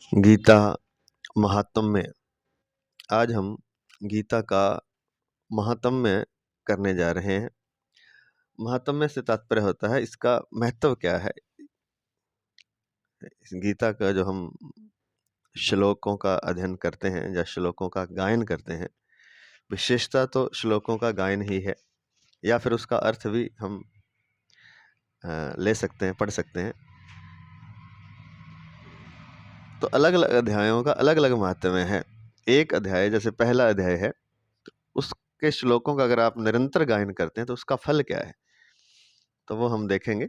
गीता महात्म्य। आज हम गीता का महात्म्य करने जा रहे हैं। महात्म्य से तात्पर्य होता है इसका महत्व क्या है। इस गीता का जो हम श्लोकों का अध्ययन करते हैं या श्लोकों का गायन करते हैं, विशेषता तो श्लोकों का गायन ही है, या फिर उसका अर्थ भी हम ले सकते हैं, पढ़ सकते हैं। तो अलग अलग अध्यायों का अलग अलग महात्म्य है। एक अध्याय जैसे पहला अध्याय है, तो उसके श्लोकों का अगर आप निरंतर गायन करते हैं तो उसका फल क्या है, तो वो हम देखेंगे।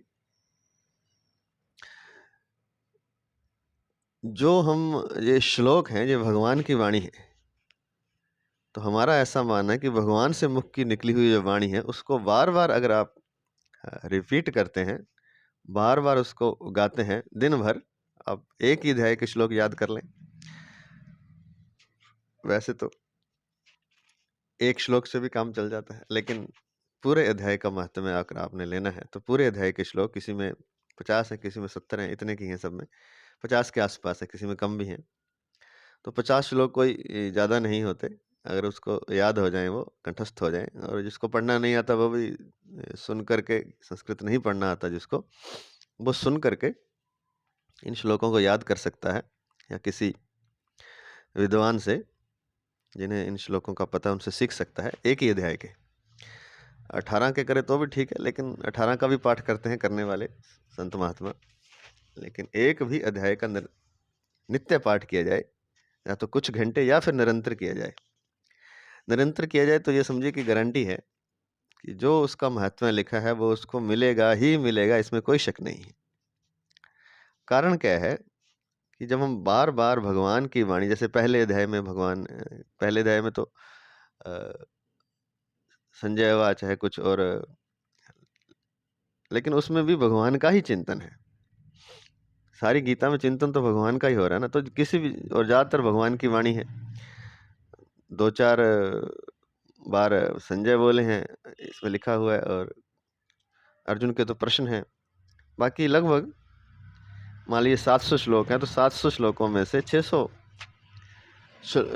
जो हम ये श्लोक हैं, ये भगवान की वाणी है। तो हमारा ऐसा मानना है कि भगवान से मुख की निकली हुई जो वाणी है, उसको बार बार अगर आप रिपीट करते हैं, बार बार उसको गाते हैं दिन भर, आप एक ही अध्याय के श्लोक याद कर लें। वैसे तो एक श्लोक से भी काम चल जाता है, लेकिन पूरे अध्याय का महत्व अगर आपने लेना है तो पूरे अध्याय के श्लोक, किसी में 50 है, किसी में 70 हैं, इतने की हैं, सब में 50 के आसपास है, किसी में कम भी हैं। तो 50 श्लोक कोई ज़्यादा नहीं होते, अगर उसको याद हो जाएं, वो कंठस्थ हो जाएं। और जिसको पढ़ना नहीं आता वो भी सुन करके, संस्कृत नहीं पढ़ना आता जिसको, वो सुन करके इन श्लोकों को याद कर सकता है, या किसी विद्वान से जिन्हें इन श्लोकों का पता, उनसे सीख सकता है। एक ही अध्याय के 18 के करे तो भी ठीक है, लेकिन 18 का भी पाठ करते हैं करने वाले संत महात्मा। लेकिन एक भी अध्याय का नित्य पाठ किया जाए, या तो कुछ घंटे या फिर निरंतर किया जाए। निरंतर किया जाए तो ये समझिए कि गारंटी है कि जो उसका महत्व लिखा है वो उसको मिलेगा ही मिलेगा, इसमें कोई शक नहीं है। कारण क्या है कि जब हम बार बार भगवान की वाणी, जैसे पहले अध्याय में भगवान, पहले अध्याय में तो संजय वा चाहे कुछ और, लेकिन उसमें भी भगवान का ही चिंतन है। सारी गीता में चिंतन तो भगवान का ही हो रहा है ना। तो किसी भी, और ज़्यादातर भगवान की वाणी है। 2-4 बार संजय बोले हैं इसमें लिखा हुआ है, और अर्जुन के तो प्रश्न हैं। बाकी लगभग मान लीजिए 700 श्लोक हैं, तो 700 श्लोकों में से 600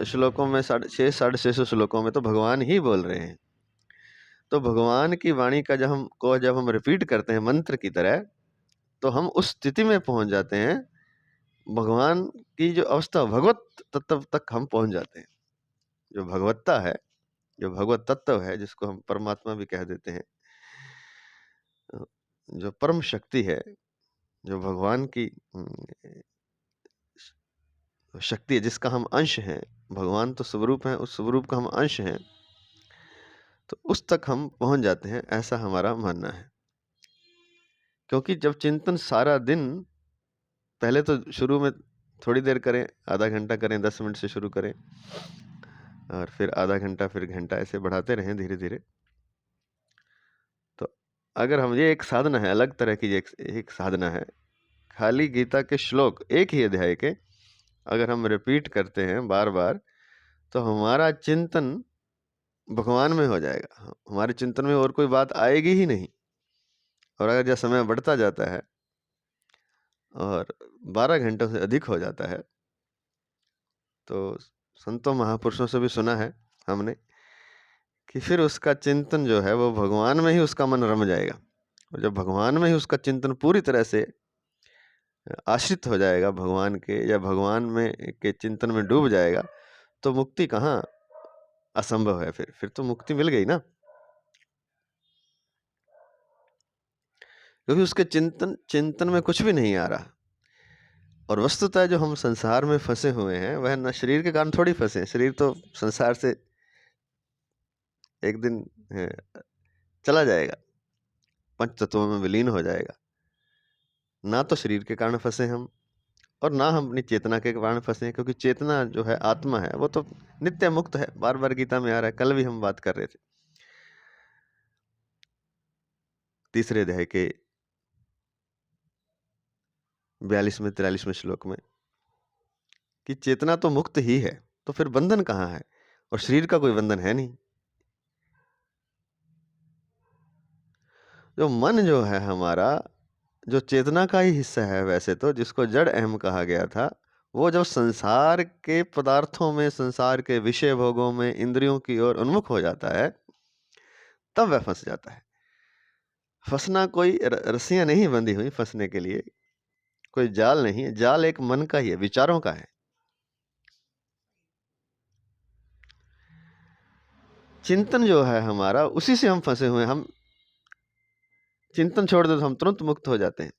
श्लोकों में 650 श्लोकों में तो भगवान ही बोल रहे हैं। तो भगवान की वाणी का जब हम रिपीट करते हैं मंत्र की तरह, तो हम उस स्थिति में पहुंच जाते हैं, भगवान की जो अवस्था, भगवत तत्व तक हम पहुंच जाते हैं। जो भगवत्ता है, जो भगवत तत्व है, जिसको हम परमात्मा भी कह देते हैं, जो परम शक्ति है, जो भगवान की शक्ति है, जिसका हम अंश हैं। भगवान तो स्वरूप है, उस स्वरूप का हम अंश हैं, तो उस तक हम पहुंच जाते हैं, ऐसा हमारा मानना है। क्योंकि जब चिंतन सारा दिन, पहले तो शुरू में थोड़ी देर करें, आधा घंटा करें, 10 मिनट से शुरू करें, और फिर आधा घंटा, फिर घंटा, ऐसे बढ़ाते रहें धीरे धीरे। तो अगर हम, ये एक साधना है, अलग तरह की एक साधना है। खाली गीता के श्लोक एक ही अध्याय के अगर हम रिपीट करते हैं बार बार, तो हमारा चिंतन भगवान में हो जाएगा। हमारे चिंतन में और कोई बात आएगी ही नहीं। और अगर जब समय बढ़ता जाता है और 12 घंटों से अधिक हो जाता है, तो संतों महापुरुषों से भी सुना है हमने कि फिर उसका चिंतन जो है वो भगवान में ही उसका मन रम जाएगा। और जब भगवान में ही उसका चिंतन पूरी तरह से आश्रित हो जाएगा भगवान के, या भगवान में के चिंतन में डूब जाएगा, तो मुक्ति कहाँ असंभव है। फिर तो मुक्ति मिल गई ना, क्योंकि उसके चिंतन में कुछ भी नहीं आ रहा। और वस्तुतः जो हम संसार में फंसे हुए हैं, वह न शरीर के कारण थोड़ी फंसे हैं। शरीर तो संसार से एक दिन चला जाएगा, पंच तत्वों में विलीन हो जाएगा। ना तो शरीर के कारण फंसे हम, और ना हम अपनी चेतना के कारण फंसे हैं, क्योंकि चेतना जो है, आत्मा है, वो तो नित्य मुक्त है। बार बार गीता में आ रहा है, कल भी हम बात कर रहे थे तीसरे अध्याय के 42वें 43वें श्लोक में, कि चेतना तो मुक्त ही है, तो फिर बंधन कहाँ है। और शरीर का कोई बंधन है नहीं। जो मन जो है हमारा, जो चेतना का ही हिस्सा है वैसे तो, जिसको जड़ अहम कहा गया था, वो जब संसार के पदार्थों में, संसार के विषय भोगों में, इंद्रियों की ओर उन्मुख हो जाता है, तब वह फंस जाता है। फंसना कोई रस्सियां नहीं बंधी हुई फंसने के लिए, कोई जाल नहीं है, जाल एक मन का ही है, विचारों का है। चिंतन जो है हमारा, उसी से हम फंसे हुए हैं। हम चिंतन छोड़ दे तो हम तुरंत मुक्त हो जाते हैं।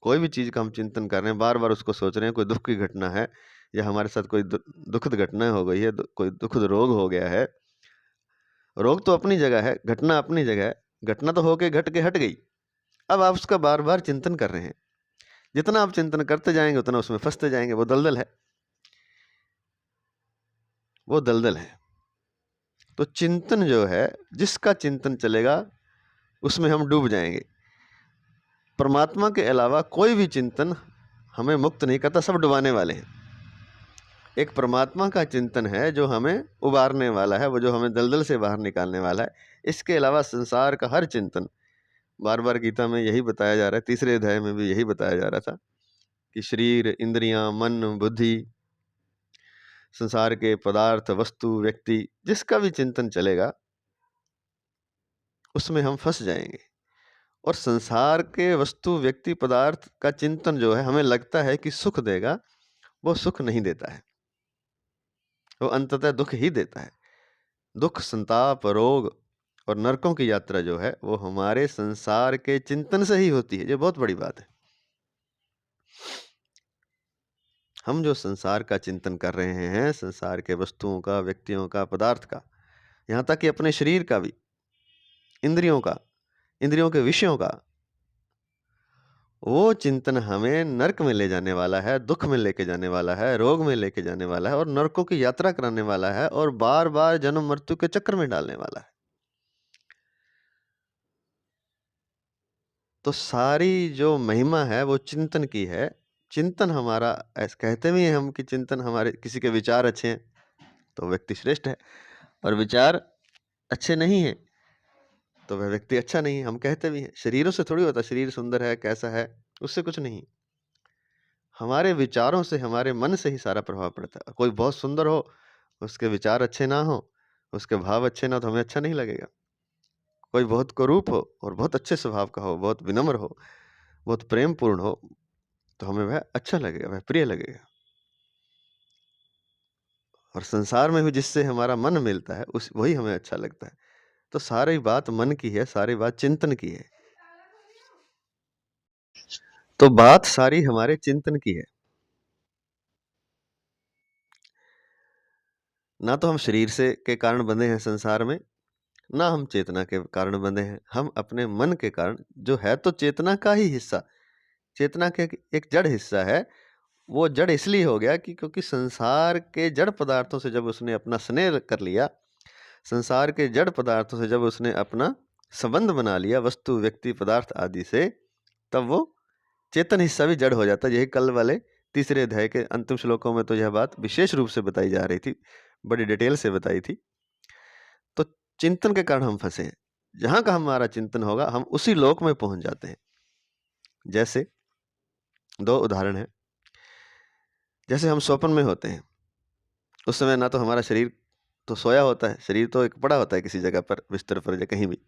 कोई भी चीज का हम चिंतन कर रहे हैं, बार बार उसको सोच रहे हैं, कोई दुख की घटना है या हमारे साथ कोई दुखद घटना हो गई है, कोई दुखद रोग हो गया है। रोग तो अपनी जगह है, घटना अपनी जगह है, घटना तो होके घट के हट गई। अब आप उसका बार बार चिंतन कर रहे हैं। जितना आप चिंतन करते जाएंगे उतना उसमें फंसते जाएंगे। वो दलदल है, वो दलदल है। तो चिंतन जो है, जिसका चिंतन चलेगा उसमें हम डूब जाएंगे। परमात्मा के अलावा कोई भी चिंतन हमें मुक्त नहीं करता, सब डुबाने वाले हैं। एक परमात्मा का चिंतन है जो हमें उबारने वाला है, वो जो हमें दलदल से बाहर निकालने वाला है। इसके अलावा संसार का हर चिंतन, बार बार गीता में यही बताया जा रहा है, तीसरे अध्याय में भी यही बताया जा रहा था कि शरीर, इंद्रियां, मन, बुद्धि, संसार के पदार्थ, वस्तु, व्यक्ति, जिसका भी चिंतन चलेगा उसमें हम फंस जाएंगे। और संसार के वस्तु, व्यक्ति, पदार्थ का चिंतन जो है, हमें लगता है कि सुख देगा, वो सुख नहीं देता है, वो अंततः दुख ही देता है। दुख, संताप, रोग और नरकों की यात्रा जो है वो हमारे संसार के चिंतन से ही होती है। ये बहुत बड़ी बात है। हम जो संसार का चिंतन कर रहे हैं, संसार के वस्तुओं का, व्यक्तियों का, पदार्थ का, यहाँ तक कि अपने शरीर का भी, इंद्रियों का, इंद्रियों के विषयों का, वो चिंतन हमें नरक में ले जाने वाला है, दुख में लेके जाने वाला है, रोग में लेके जाने वाला है और नरकों की यात्रा कराने वाला है और बार बार जन्म मृत्यु के चक्कर में डालने वाला है। तो सारी जो महिमा है वो चिंतन की है। चिंतन हमारा, ऐसे कहते भी हैं हम कि चिंतन हमारे, किसी के विचार अच्छे हैं तो व्यक्ति श्रेष्ठ है, और विचार अच्छे नहीं है तो वह व्यक्ति अच्छा नहीं है। हम कहते भी हैं। शरीरों से थोड़ी होता, शरीर सुंदर है, कैसा है, उससे कुछ नहीं। हमारे विचारों से, हमारे मन से ही सारा प्रभाव पड़ता है। कोई बहुत सुंदर हो, उसके विचार अच्छे ना हो, उसके भाव अच्छे ना, तो हमें अच्छा नहीं लगेगा। कोई बहुत कुरूप हो और बहुत अच्छे स्वभाव का हो, बहुत विनम्र हो, बहुत प्रेम पूर्ण हो, तो हमें वह अच्छा लगेगा, वह प्रिय लगेगा। और संसार में भी जिससे हमारा मन मिलता है उस वही हमें अच्छा लगता है। तो सारी बात मन की है, सारी बात चिंतन की है। तो बात सारी हमारे चिंतन की है। ना तो हम शरीर से के कारण बंधे हैं संसार में, ना हम चेतना के कारण बंधे हैं। हम अपने मन के कारण, जो है तो चेतना का ही हिस्सा, चेतना के एक जड़ हिस्सा है। वो जड़ इसलिए हो गया कि क्योंकि संसार के जड़ पदार्थों से जब उसने अपना स्नेह कर लिया, संसार के जड़ पदार्थों से जब उसने अपना संबंध बना लिया, वस्तु, व्यक्ति, पदार्थ आदि से, तब वो चेतन हिस्सा भी जड़ हो जाता है। यही कल वाले तीसरे अध्याय के अंतिम श्लोकों में तो यह बात विशेष रूप से बताई जा रही थी, बड़ी डिटेल से बताई थी। तो चिंतन के कारण हम फंसे हैं। जहां का हमारा चिंतन होगा हम उसी लोक में पहुंच जाते हैं। जैसे दो उदाहरण है। जैसे हम स्वप्न में होते हैं, उस समय ना तो हमारा शरीर तो सोया होता है, शरीर तो एक पड़ा होता है किसी जगह पर, बिस्तर पर या कहीं भी,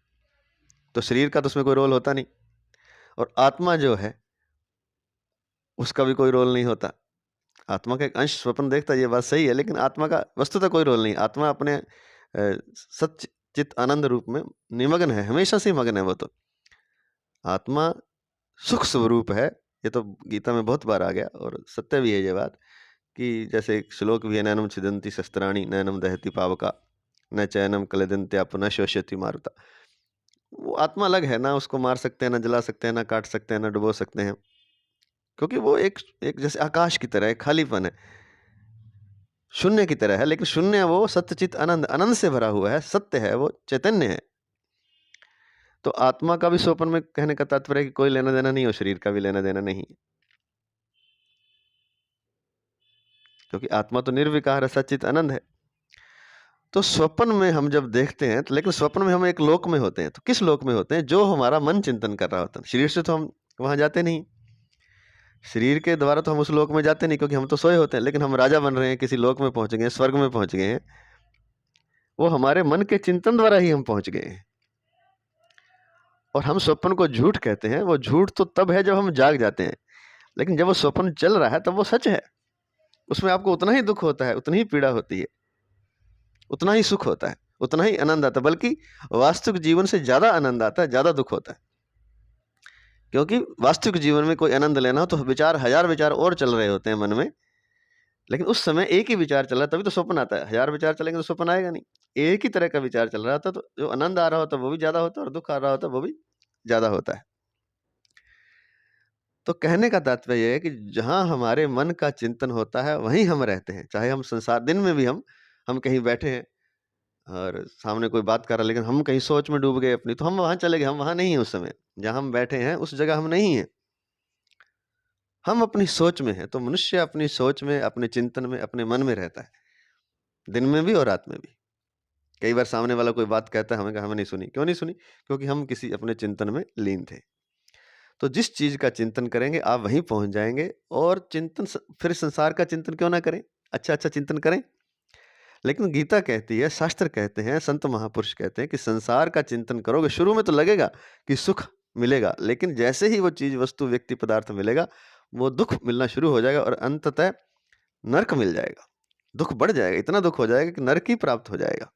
तो शरीर का तो उसमें कोई रोल होता नहीं। और आत्मा जो है उसका भी कोई रोल नहीं होता। आत्मा का एक अंश स्वप्न देखता है, ये बात सही है, लेकिन आत्मा का वस्तुतः कोई रोल नहीं। आत्मा अपने सच्चित चित आनंद रूप में निमग्न है, हमेशा से ही मग्न है। वो तो आत्मा सुख स्वरूप है। ये तो गीता में बहुत बार आ गया और सत्य भी है ये बात, कि जैसे एक श्लोक भी है, नैनम छिदन्ति शस्त्राणि नैनम दहति पावका न चैनम क्लेदन्त्याप न शोष्यति मारुता। वो आत्मा अलग है, ना उसको मार सकते हैं, ना जला सकते हैं, ना काट सकते हैं, ना डुबो सकते हैं, क्योंकि वो एक एक जैसे आकाश की तरह है, खालीपन है, शून्य की तरह है। लेकिन शून्य वो सत्यचित आनंद, आनंद से भरा हुआ है, सत्य है, वो चैतन्य है। तो आत्मा का भी स्वप्न में कहने का तात्पर्य है कि कोई लेना देना नहीं हो, शरीर का भी लेना देना नहीं, क्योंकि आत्मा तो निर्विकार है, सच्चित आनंद है। तो स्वप्न में हम जब देखते हैं तो, लेकिन स्वप्न में हम एक लोक में होते हैं। तो किस लोक में होते हैं? जो हमारा मन चिंतन कर रहा होता है। शरीर से तो हम वहां जाते नहीं। शरीर के द्वारा तो हम उस लोक में जाते नहीं, क्योंकि हम तो सोए होते हैं, लेकिन हम राजा बन रहे हैं, किसी लोक में पहुंच गए हैं, स्वर्ग में पहुंच गए हैं। वो हमारे मन के चिंतन द्वारा ही हम पहुंच गए हैं। और हम स्वप्न को झूठ कहते हैं। वो झूठ तो तब है जब हम जाग जाते हैं, लेकिन जब वो स्वप्न चल रहा है तब वो सच है। उसमें आपको उतना ही दुख होता है, उतनी ही पीड़ा होती है, उतना ही सुख होता है, उतना ही आनंद आता है, बल्कि वास्तविक जीवन से ज्यादा आनंद आता है, ज्यादा दुख होता है। क्योंकि वास्तविक जीवन में कोई आनंद लेना हो तो विचार, हजार विचार और चल रहे होते हैं मन में, लेकिन उस समय एक ही विचार चल रहा है, तभी तो स्वप्न आता है। हजार विचार चलेंगे तो स्वप्न आएगा नहीं। एक ही तरह का विचार चल रहा था, तो जो आनंद आ रहा होता है वो भी ज्यादा होता है, और दुख आ रहा होता है वो भी ज्यादा होता है। तो कहने का तात्पर्य यह है कि जहां हमारे मन का चिंतन होता है वहीं हम रहते हैं। चाहे हम संसार, दिन में भी हम कहीं बैठे हैं और सामने कोई बात कर रहा है, लेकिन हम कहीं सोच में डूब गए अपनी, तो हम वहां चले गए, हम वहां नहीं हैं। उस समय जहां हम बैठे हैं उस जगह हम नहीं हैं, हम अपनी सोच में हैं। तो मनुष्य अपनी सोच में, अपने चिंतन में, अपने मन में रहता है, दिन में भी और रात में भी। कई बार सामने वाला कोई बात कहता है, हमें कहा हमें नहीं सुनी। क्यों नहीं सुनी? क्योंकि हम किसी अपने चिंतन में लीन थे। तो जिस चीज का चिंतन करेंगे आप वहीं पहुंच जाएंगे। और फिर संसार का चिंतन क्यों ना करें, अच्छा अच्छा चिंतन करें। लेकिन गीता कहती है, शास्त्र कहते हैं, संत महापुरुष कहते हैं कि संसार का चिंतन करोगे, शुरू में तो लगेगा कि सुख मिलेगा, लेकिन जैसे ही वो चीज, वस्तु, व्यक्ति, पदार्थ मिलेगा, वो दुख मिलना शुरू हो जाएगा और अंततः नरक मिल जाएगा। दुख बढ़ जाएगा, इतना दुख हो जाएगा कि नरक ही प्राप्त हो जाएगा।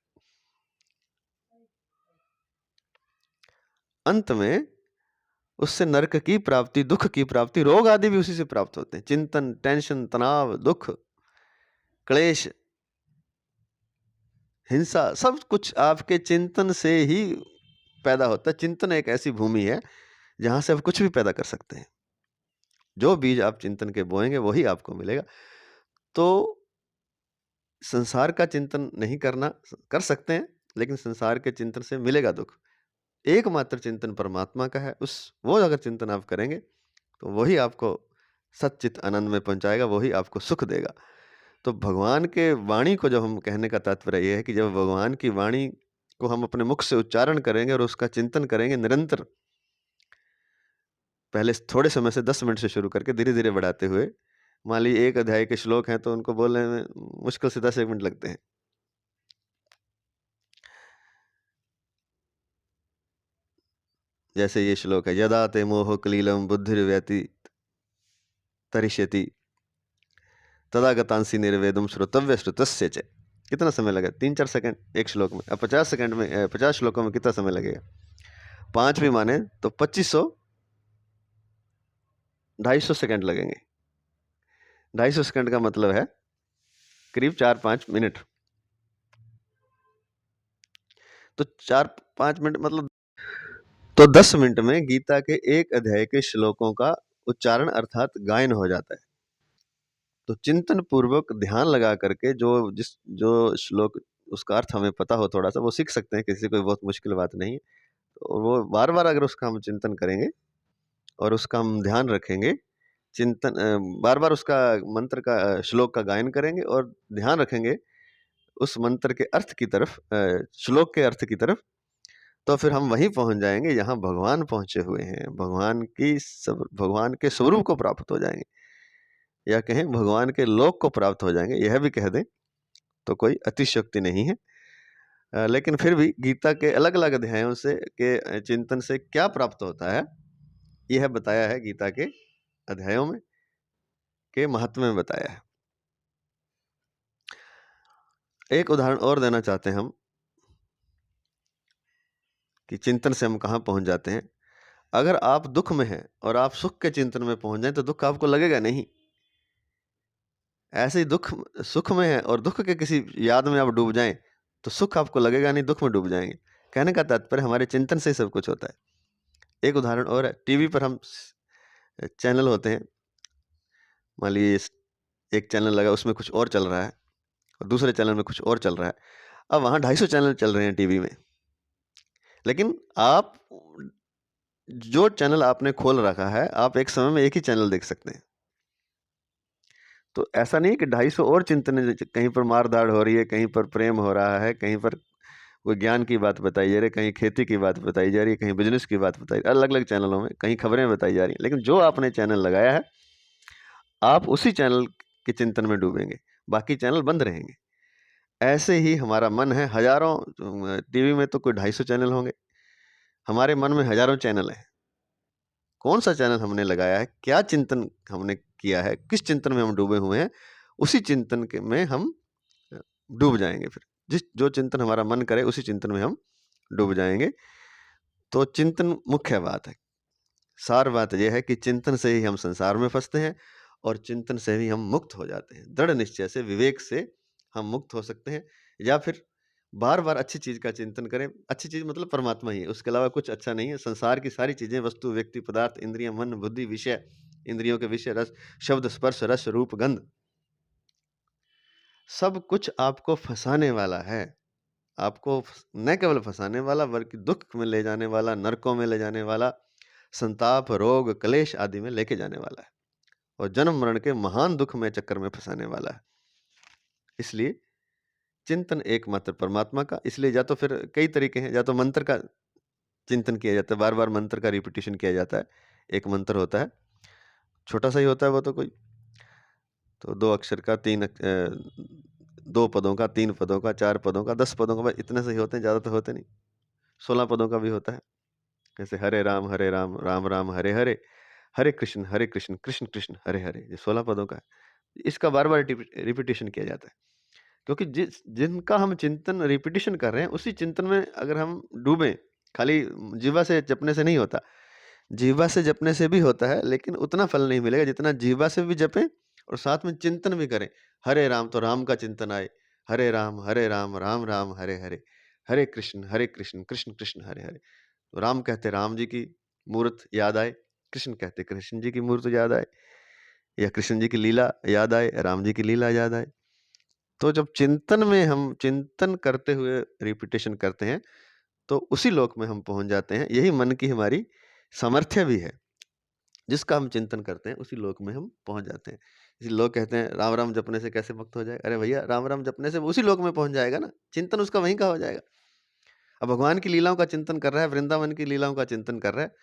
अंत में उससे नरक की प्राप्ति, दुख की प्राप्ति, रोग आदि भी उसी से प्राप्त होते हैं। चिंतन, टेंशन, तनाव, दुख, क्लेश, हिंसा, सब कुछ आपके चिंतन से ही पैदा होता है। चिंतन एक ऐसी भूमि है जहां से आप कुछ भी पैदा कर सकते हैं। जो बीज आप चिंतन के बोएंगे वही आपको मिलेगा। तो संसार का चिंतन नहीं करना, कर सकते हैं, लेकिन संसार के चिंतन से मिलेगा दुख। एकमात्र चिंतन परमात्मा का है, वो अगर चिंतन आप करेंगे तो वही आपको सच्चित आनंद में पहुंचाएगा, वही आपको सुख देगा। तो भगवान के वाणी को जब हम कहने का तात्पर्य यह है कि जब भगवान की वाणी को हम अपने मुख से उच्चारण करेंगे और उसका चिंतन करेंगे निरंतर, पहले थोड़े समय से 10 मिनट से शुरू करके धीरे धीरे बढ़ाते हुए, मान लीजिए 1 अध्याय के श्लोक हैं तो उनको बोलने में मुश्किल से 10 मिनट लगते हैं। जैसे ये श्लोक है, यदा ते मोह कलीलम बुद्धिर्व्यति तरिष्यति तदा गतांसी निर्वेदम श्रोतव्य श्रुतस्य च। कितना समय लगा? 3-4 सेकंड एक श्लोक में। अब 50 सेकंड में 50 श्लोकों में कितना समय लगेगा? 5 भी माने तो 2500, 250 सेकंड लगेंगे। 250 सेकंड का मतलब है करीब 4-5 मिनट। तो 4-5 मिनट मतलब तो 10 मिनट में गीता के एक अध्याय के श्लोकों का उच्चारण अर्थात गायन हो जाता है। तो चिंतन पूर्वक ध्यान लगा करके जो श्लोक, उसका अर्थ हमें पता हो थोड़ा सा, वो सीख सकते हैं, किसी कोई बहुत मुश्किल बात नहीं है। तो वो बार बार अगर उसका हम चिंतन करेंगे और उसका हम ध्यान रखेंगे, बार बार उसका मंत्र का, श्लोक का गायन करेंगे और ध्यान रखेंगे उस मंत्र के अर्थ की तरफ, श्लोक के अर्थ की तरफ, तो फिर हम वहीं पहुंच जाएंगे जहां भगवान पहुंचे हुए हैं। भगवान के स्वरूप को प्राप्त हो जाएंगे, या कहें भगवान के लोक को प्राप्त हो जाएंगे, यह भी कह दें तो कोई अतिशयोक्ति नहीं है। लेकिन फिर भी गीता के अलग अलग अध्यायों से के चिंतन से क्या प्राप्त होता है, यह बताया है गीता के अध्यायों में, के महत्व में बताया है। एक उदाहरण और देना चाहते हैं हम कि चिंतन से हम कहाँ पहुंच जाते हैं। अगर आप दुख में हैं और आप सुख के चिंतन में पहुंच जाएं तो दुख आपको लगेगा नहीं। ऐसे ही सुख में है और दुख के किसी याद में आप डूब जाएं तो सुख आपको लगेगा नहीं, दुख में डूब जाएंगे। कहने का तात्पर्य हमारे चिंतन से ही सब कुछ होता है। एक उदाहरण और है, टीवी पर हम चैनल होते हैं, मान लीजिए एक चैनल लगा, उसमें कुछ और चल रहा है और दूसरे चैनल में कुछ और चल रहा है। अब वहाँ 250 चैनल चल रहे हैं टीवी में, लेकिन आप जो चैनल आपने खोल रखा है, आप एक समय में एक ही चैनल देख सकते हैं। तो ऐसा नहीं कि 250 और चिंतन, कहीं पर मारदाड़ हो रही है, कहीं पर प्रेम हो रहा है, कहीं पर कोई ज्ञान की बात बताई जा रही है, कहीं खेती की बात बताई जा रही है, कहीं बिजनेस की बात बताई, अलग अलग चैनलों में कहीं खबरें बताई जा रही हैं। लेकिन जो आपने चैनल लगाया है आप उसी चैनल के चिंतन में डूबेंगे, बाकी चैनल बंद रहेंगे। ऐसे ही हमारा मन है, हज़ारों टीवी में तो कोई 250 चैनल होंगे, हमारे मन में हज़ारों चैनल हैं। कौन-सा चैनल हमने लगाया है, क्या चिंतन हमने किया है, किस चिंतन में हम डूबे हुए हैं, उसी चिंतन के में हम डूब जाएँगे फिर। जो चिंतन हमारा मन करे उसी चिंतन में हम डूब जाएँगे। तो चिंतन मुख्य बात है। सार बात ये है कि चिंतन से ही हम संसार में फँसते हैं और चिंतन से ही हम मुक्त हो जाते हैं। दृढ़ निश्चय से, विवेक से हम मुक्त हो सकते हैं, या फिर बार-बार अच्छी चीज़ का चिंतन करें। अच्छी चीज़ मतलब परमात्मा ही है, उसके अलावा कुछ अच्छा नहीं है। संसार की सारी चीज़ें, वस्तु, व्यक्ति, पदार्थ, इंद्रियाँ, मन, बुद्धि, विषय, इंद्रियों के विषय, रस, शब्द, स्पर्श, रस, रूप, गंध, सब कुछ आपको फँसाने वाला है। आपको न केवल फँसाने वाला, बल्कि दुःख में ले जाने वाला, नरकों में ले जाने वाला, संताप, रोग, क्लेश आदि में लेके जाने वाला है और जन्म-मरण के महान दुःखमय चक्कर में फँसाने वाला है। इसलिए चिंतन एकमात्र परमात्मा का, इसलिए या तो फिर कई तरीके हैं, या तो मंत्र का चिंतन किया जाता है, बार-बार मंत्र का रिपिटिशन किया जाता है। एक मंत्र होता है, छोटा-सा ही होता है वो तो कोई, तो 2 अक्षर का 2 पदों का, 3 पदों का, 4 पदों का, 10 पदों का, बस इतने से ही होते हैं, ज़्यादा तो होते नहीं। 16 पदों का भी होता है। जैसे हरे राम, राम राम, हरे हरे, हरे कृष्ण, कृष्ण कृष्ण, हरे हरे, ये 16 पदों का है। इसका बार-बार रिपिटिशन किया जाता है। क्योंकि जिनका हम चिंतन रिपिटिशन कर रहे हैं, उसी चिंतन में अगर हम डूबें, खाली जीवा से जपने से नहीं होता। जीवा से जपने से भी होता है, लेकिन उतना फल नहीं मिलेगा जितना जीवा से भी जपें और साथ में चिंतन भी करें। हरे राम, तो राम का चिंतन आए, हरे राम, राम राम, हरे हरे, हरे कृष्ण कृष्ण कृष्ण, हरे हरे। तो राम कहते राम जी की मूर्त याद आए, कृष्ण कहते कृष्ण जी की मूर्त याद आए, या कृष्ण जी की लीला याद आए, राम जी की लीला याद आए। तो जब चिंतन में हम चिंतन करते हुए रिपिटेशन करते हैं, तो उसी लोक में हम पहुँच जाते हैं। यही मन की हमारी सामर्थ्य भी है। जिसका हम चिंतन करते हैं, उसी लोक में हम पहुँच जाते हैं। इसलिए लोग कहते हैं, राम राम जपने से कैसे मुक्त हो जाए? अरे भैया, राम राम जपने से वो उसी लोक में पहुँच जाएगा ना, चिंतन उसका वहीं का हो जाएगा। अब भगवान की लीलाओं का चिंतन कर रहा है, वृंदावन की लीलाओं का चिंतन कर रहा है,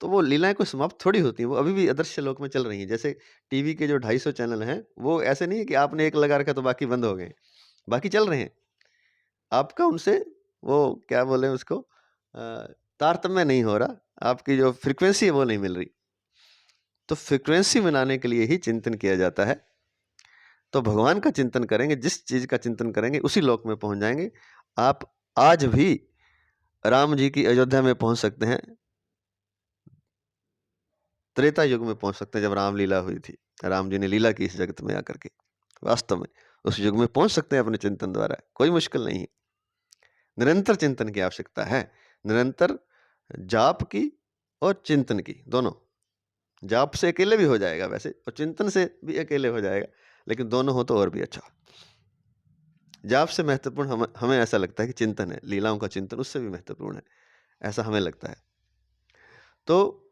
तो वो लीलाएँ कोई समाप्त थोड़ी होती हैं, वो अभी भी अदृश्य लोक में चल रही हैं। जैसे टीवी के जो 250 चैनल हैं, वो ऐसे नहीं है कि आपने एक लगा रखा तो बाकी बंद हो गए, बाकी चल रहे हैं। आपका उनसे वो क्या बोलें उसको, तारतम्य नहीं हो रहा, आपकी जो फ्रीक्वेंसी है वो नहीं मिल रही। तो फ्रीक्वेंसी मिलाने के लिए ही चिंतन किया जाता है। तो भगवान का चिंतन करेंगे, जिस चीज़ का चिंतन करेंगे, उसी लोक में पहुँच जाएँगे। आप आज भी राम जी की अयोध्या में पहुँच सकते हैं। त्रेता युग में पहुँच सकते हैं, जब रामलीला हुई थी। राम जी ने लीला की इस जगत में आकर के। वास्तव में उस युग में पहुँच सकते हैं अपने चिंतन द्वारा, कोई मुश्किल नहीं है। निरंतर चिंतन की आवश्यकता है, निरंतर जाप की और चिंतन की, दोनों। जाप से अकेले भी हो जाएगा वैसे, और चिंतन से भी अकेले हो जाएगा, लेकिन दोनों हो तो और भी अच्छा। जाप से महत्वपूर्ण हमें ऐसा लगता है कि चिंतन है, लीलाओं का चिंतन उससे भी महत्वपूर्ण है, ऐसा हमें लगता है। तो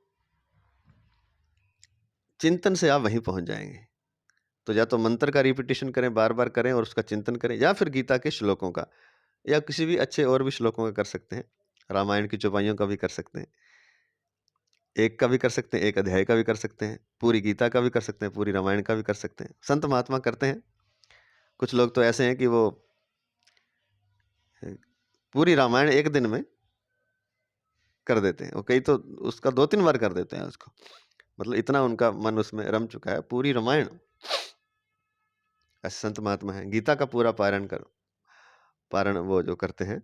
चिंतन से आप वहीं पहुँच जाएँगे। तो या तो मंत्र का रिपिटिशन करें, बार-बार करें और उसका चिंतन करें, या फिर गीता के श्लोकों का, या किसी भी अच्छे और भी श्लोकों का कर सकते हैं। रामायण की चौपाइयों का भी कर सकते हैं। एक का भी कर सकते हैं, एक अध्याय का भी कर सकते हैं, पूरी गीता का भी कर सकते हैं, पूरी रामायण का भी कर सकते हैं। संत महात्मा करते हैं। कुछ लोग तो ऐसे हैं कि वो पूरी रामायण एक दिन में कर देते हैं, और कई तो उसका 2-3 बार कर देते हैं उसको। मतलब इतना उनका मन उसमें रम चुका है, पूरी रामायण। ऐसे संत महात्मा हैं। गीता का पूरा पारण वो जो करते हैं,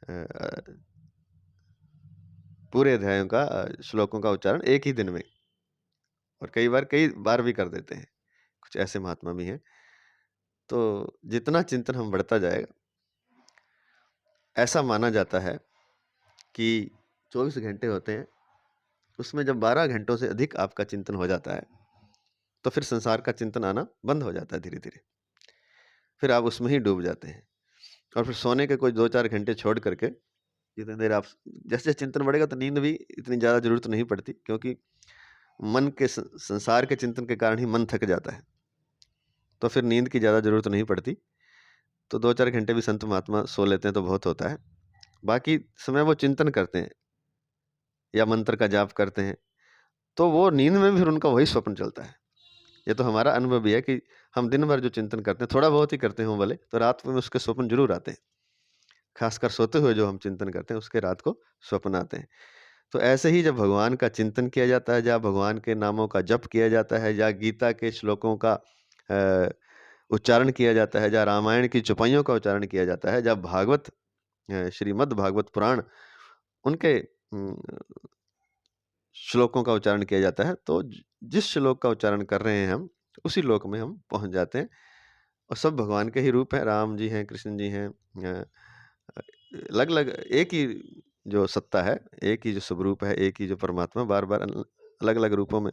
अ, पूरे अध्यायों का, श्लोकों का उच्चारण एक ही दिन में, और कई बार भी कर देते हैं। कुछ ऐसे महात्मा भी हैं। तो जितना चिंतन हम बढ़ता जाएगा, ऐसा माना जाता है कि 24 घंटे होते हैं, उसमें जब 12 घंटों से अधिक आपका चिंतन हो जाता है, तो फिर संसार का चिंतन आना बंद हो जाता है धीरे-धीरे। फिर आप उसमें ही डूब जाते हैं, और फिर सोने के कोई 2-4 घंटे छोड़ करके जितनी देर आप, जैसे चिंतन बढ़ेगा तो नींद भी इतनी ज़्यादा ज़रूरत नहीं पड़ती, क्योंकि मन के संसार के चिंतन के कारण ही मन थक जाता है, तो फिर नींद की ज़्यादा ज़रूरत नहीं पड़ती। तो 2-4 घंटे भी संत महात्मा सो लेते हैं तो बहुत होता है। बाकी समय वो चिंतन करते हैं या मंत्र का जाप करते हैं, तो वो नींद में भी फिर उनका वही स्वप्न चलता है। ये तो हमारा अनुभव भी है कि हम दिन भर जो चिंतन करते हैं, थोड़ा बहुत ही करते हों भले, तो रात में उसके स्वप्न ज़रूर आते हैं। ख़ासकर सोते हुए जो हम चिंतन करते हैं, उसके रात को स्वप्न आते हैं। तो ऐसे ही जब भगवान का चिंतन किया जाता है, जहाँ भगवान के नामों का जप किया जाता है, जहाँ गीता के श्लोकों का उच्चारण किया जाता है, जहाँ रामायण की चौपाइयों का उच्चारण किया जाता है, जहाँ भागवत श्रीमद् भागवत पुराण उनके श्लोकों का उच्चारण किया जाता है, तो जिस श्लोक का उच्चारण कर रहे हैं हम, उसी लोक में हम पहुँच जाते हैं। और सब भगवान के ही रूप हैं, राम जी हैं, कृष्ण जी हैं, अलग-अलग एक ही जो सत्ता है, एक ही जो स्वरूप है, एक ही जो परमात्मा बार-बार अलग-अलग रूपों में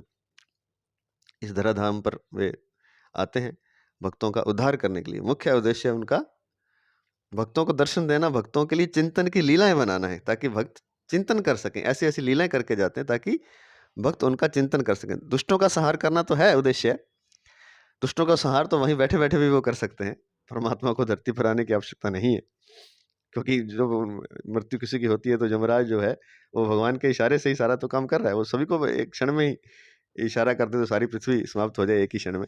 इस धराधाम पर वे आते हैं, भक्तों का उद्धार करने के लिए। मुख्य उद्देश्य उनका भक्तों को दर्शन देना, भक्तों के लिए चिंतन की लीलाएँ बनाना है, ताकि भक्त चिंतन कर सकें। ऐसी-ऐसी लीलाएँ करके जाते हैं ताकि भक्त उनका चिंतन कर सकें। दुष्टों का संहार करना तो है उद्देश्य, दुष्टों का संहार तो वहीं बैठे-बैठे भी वो कर सकते हैं। परमात्मा को धरती पर आने की आवश्यकता नहीं है, क्योंकि जब मृत्यु किसी की होती है तो यमराज जो है, वो भगवान के इशारे से ही सारा तो काम कर रहा है। वो सभी को एक क्षण में ही इशारा कर दे तो सारी पृथ्वी समाप्त हो जाए एक ही क्षण में।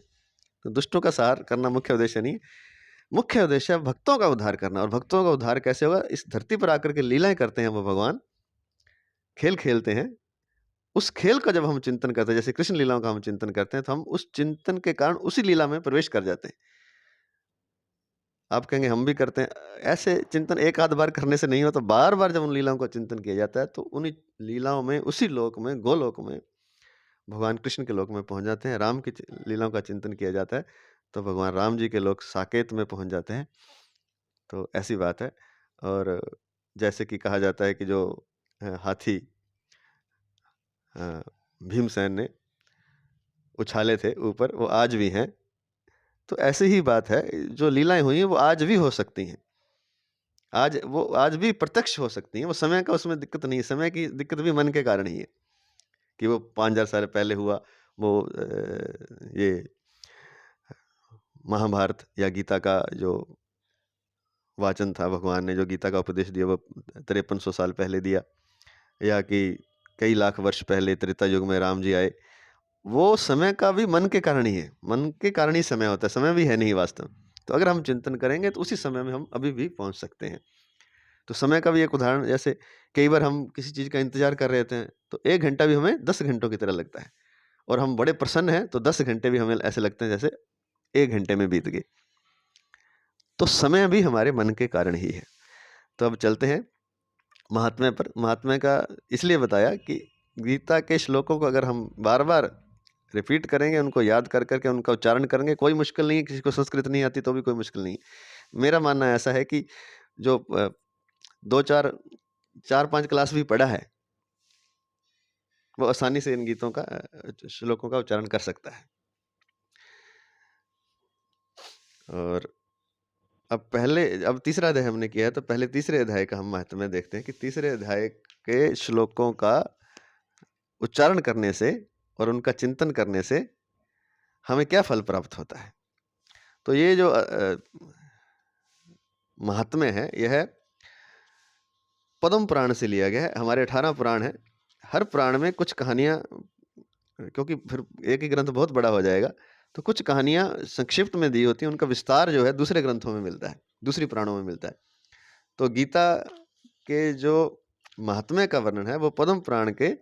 तो दुष्टों का संहार करना मुख्य उद्देश्य नहीं है। मुख्य उद्देश्य है भक्तों का उद्धार करना। और भक्तों का उद्धार कैसे होगा? इस धरती पर आकर के लीलाएँ करते हैं वो भगवान, खेल खेलते हैं। उस खेल का जब हम चिंतन करते हैं, जैसे कृष्ण लीलाओं का हम चिंतन करते हैं, तो हम उस चिंतन के कारण उसी लीला में प्रवेश कर जाते हैं। आप कहेंगे हम भी करते हैं। ऐसे चिंतन एक आध बार करने से नहीं होता, बार-बार जब उन लीलाओं का चिंतन किया जाता है, तो उन्हीं लीलाओं में, उसी लोक में, गोलोक में, भगवान कृष्ण के लोक में पहुँच जाते हैं। राम की लीलाओं का चिंतन किया जाता है, तो भगवान राम जी के लोक साकेत में पहुँच जाते हैं। तो ऐसी बात है। और जैसे कि कहा जाता है कि जो हाथी भीमसेन ने उछाले थे ऊपर, वो आज भी हैं। तो ऐसी ही बात है, जो लीलाएँ हुई हैं वो आज भी हो सकती हैं। आज भी प्रत्यक्ष हो सकती हैं, वो समय का उसमें दिक्कत नहीं है। समय की दिक्कत भी मन के कारण ही है, कि वो 5000 साल पहले हुआ, वो ये महाभारत या गीता का जो वाचन था, भगवान ने जो गीता का उपदेश दिया, वो 5300 साल पहले दिया, या कि कई लाख वर्ष पहले त्रेता युग में राम जी आए। वो समय का भी मन के कारण ही है, मन के कारण ही समय होता है, समय भी है नहीं वास्तव में। तो अगर हम चिंतन करेंगे तो उसी समय में हम अभी भी पहुँच सकते हैं। तो समय का भी एक उदाहरण, जैसे कई बार हम किसी चीज़ का इंतज़ार कर रहे होते हैं, तो 1 घंटा भी हमें 10 घंटों की तरह लगता है, और हम बड़े प्रसन्न हैं, तो 10 घंटे भी हमें ऐसे लगते हैं जैसे 1 घंटे में बीत गए। तो समय भी हमारे मन के कारण ही है। तो अब चलते हैं महात्म्य पर। महात्म्य का इसलिए बताया कि गीता के श्लोकों को अगर हम बार-बार रिपीट करेंगे, उनको याद कर कर के उनका उच्चारण करेंगे, कोई मुश्किल नहीं है। किसी को संस्कृत नहीं आती तो भी कोई मुश्किल नहीं है। मेरा मानना ऐसा है कि जो 2-4 4-5 क्लास भी पढ़ा है, वो आसानी से इन गीतों का श्लोकों का उच्चारण कर सकता है। और अब तीसरा अध्याय हमने किया है, तो पहले तीसरे अध्याय का हम महत्व में देखते हैं कि तीसरे अध्याय के श्लोकों का उच्चारण करने से और उनका चिंतन करने से हमें क्या फल प्राप्त होता है। तो ये जो महात्म्य है, यह पद्म पुराण से लिया गया है। हमारे 18 पुराण हैं। हर पुराण में कुछ कहानियाँ, क्योंकि फिर एक ही ग्रंथ बहुत बड़ा हो जाएगा, तो कुछ कहानियाँ संक्षिप्त में दी होती हैं, उनका विस्तार जो है दूसरे ग्रंथों में मिलता है, दूसरी पुराणों में मिलता है। तो गीता के जो महात्म्य का वर्णन है, वो पद्म पुराण के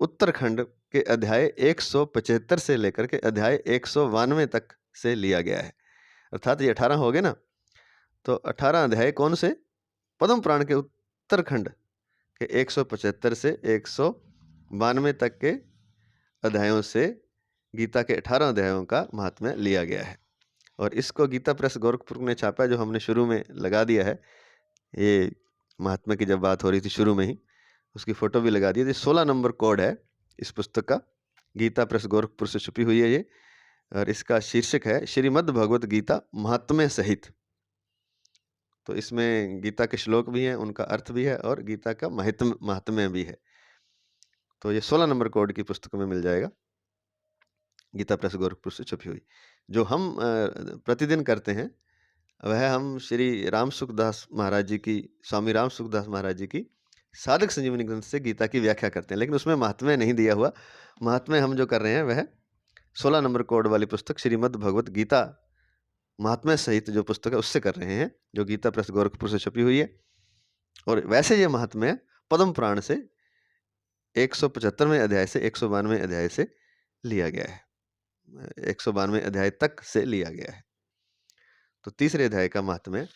उत्तरखंड के अध्याय 175 से लेकर के अध्याय 192 तक से लिया गया है। अर्थात ये 18 हो गए ना, तो 18 अध्याय कौन से? पद्म पुराण के उत्तरखंड के 175 से 192 तक के अध्यायों से गीता के 18 अध्यायों का महात्म्य लिया गया है। और इसको गीता प्रेस गोरखपुर ने छापा है, जो हमने शुरू में लगा दिया है। ये महात्म्य की जब बात हो रही थी शुरू में ही, उसकी फोटो भी लगा दी थी। 16 नंबर कोड है इस पुस्तक का, गीता प्रेस गोरखपुर से छुपी हुई है ये, और इसका शीर्षक है श्रीमद् भगवत गीता महात्म्य सहित। तो इसमें गीता के श्लोक भी हैं, उनका अर्थ भी है, और गीता का महात्म्य भी है। तो ये 16 नंबर कोड की पुस्तक में मिल जाएगा, गीता प्रेस गोरखपुर से छपी हुई। जो हम प्रतिदिन करते हैं, वह हम श्री राम सुखदास महाराज जी की, स्वामी राम सुखदास महाराज जी की साधक संजीवनी ग्रंथ से गीता की व्याख्या करते हैं, लेकिन उसमें महात्म्य नहीं दिया हुआ। महात्म्य हम जो कर रहे हैं वह 16 नंबर कोड वाली पुस्तक श्रीमद् भगवत गीता महात्म्य सहित जो पुस्तक है उससे कर रहे हैं, जो गीता प्रेस गोरखपुर से छपी हुई है। और वैसे ये महात्म्य पद्म पुराण से 175वें अध्याय से 192वें अध्याय से लिया गया है, 192वें अध्याय तक से लिया गया है। तो तीसरे अध्याय का महात्म्य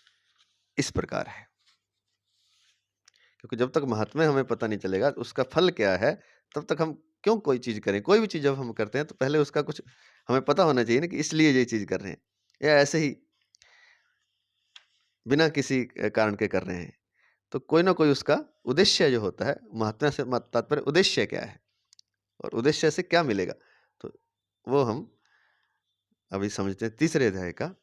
इस प्रकार है, क्योंकि जब तक महात्म्य हमें पता नहीं चलेगा उसका फल क्या है, तब तक हम क्यों कोई चीज करें। कोई भी चीज जब हम करते हैं तो पहले उसका कुछ हमें पता होना चाहिए ना, कि इसलिए ये चीज कर रहे हैं, या ऐसे ही बिना किसी कारण के कर रहे हैं। तो कोई ना कोई उसका उद्देश्य जो होता है, महात्म्य से तात्पर्य उद्देश्य क्या है और उद्देश्य से क्या मिलेगा, तो वो हम अभी समझते हैं। तीसरे अध्याय का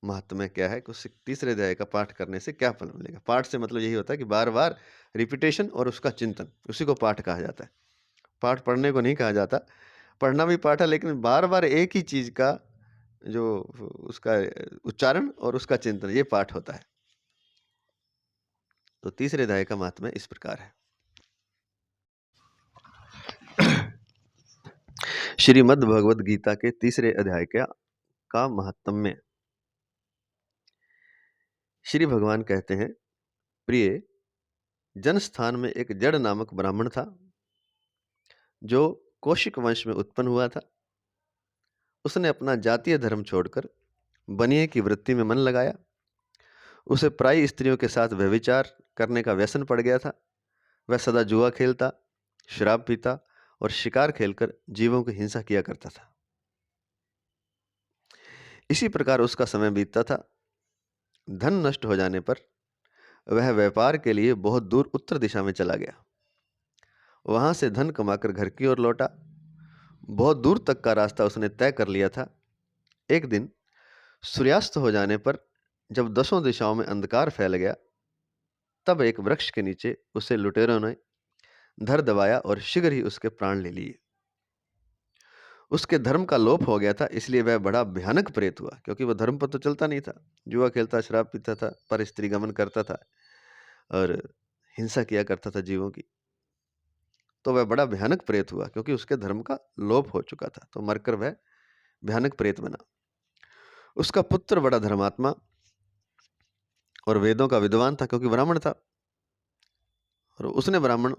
महात्म्य क्या है, उस तीसरे अध्याय का पाठ करने से क्या फल मिलेगा। पाठ से मतलब यही होता है कि बार बार रिपीटेशन और उसका चिंतन, उसी को पाठ कहा जाता है। पाठ पढ़ने को नहीं कहा जाता, पढ़ना भी पाठ है, लेकिन बार बार एक ही चीज का जो उसका उच्चारण और उसका चिंतन, ये पाठ होता है। तो तीसरे अध्याय का महात्म्य इस प्रकार है। श्रीमद् भगवद गीता के तीसरे अध्याय का महात्म्य। श्री भगवान कहते हैं, प्रिय, जनस्थान में एक जड़ नामक ब्राह्मण था, जो कौशिक वंश में उत्पन्न हुआ था। उसने अपना जातीय धर्म छोड़कर बनिए की वृत्ति में मन लगाया। उसे पराई स्त्रियों के साथ व्यभिचार करने का व्यसन पड़ गया था। वह सदा जुआ खेलता, शराब पीता और शिकार खेलकर जीवों की हिंसा किया करता था। इसी प्रकार उसका समय बीतता था। धन नष्ट हो जाने पर वह व्यापार के लिए बहुत दूर उत्तर दिशा में चला गया। वहां से धन कमाकर घर की ओर लौटा। बहुत दूर तक का रास्ता उसने तय कर लिया था। एक दिन सूर्यास्त हो जाने पर जब दसों दिशाओं में अंधकार फैल गया, तब एक वृक्ष के नीचे उसे लुटेरों ने धर दबाया और शीघ्र ही उसके प्राण ले लिए। उसके धर्म का लोप हो गया था, इसलिए वह बड़ा भयानक प्रेत हुआ, क्योंकि वह धर्म पर तो चलता नहीं था। जुआ खेलता, शराब पीता था, पर स्त्री गमन करता था और हिंसा किया करता था जीवों की। तो वह बड़ा भयानक प्रेत हुआ, क्योंकि उसके धर्म का लोप हो चुका था। तो मरकर वह भयानक प्रेत बना। उसका पुत्र बड़ा धर्मात्मा और वेदों का विद्वान था, क्योंकि ब्राह्मण था, और उसने ब्राह्मण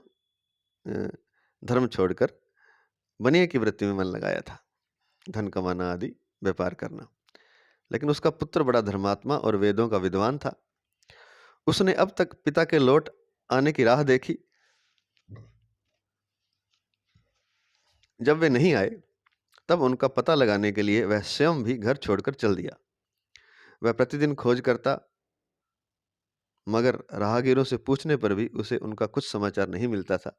धर्म छोड़कर बनिए की वृत्ति में मन लगाया था, धन कमाना आदि व्यापार करना। लेकिन उसका पुत्र बड़ा धर्मात्मा और वेदों का विद्वान था। उसने अब तक पिता के लौट आने की राह देखी। जब वे नहीं आए, तब उनका पता लगाने के लिए वह स्वयं भी घर छोड़कर चल दिया। वह प्रतिदिन खोज करता, मगर राहगीरों से पूछने पर भी उसे उनका कुछ समाचार नहीं मिलता था।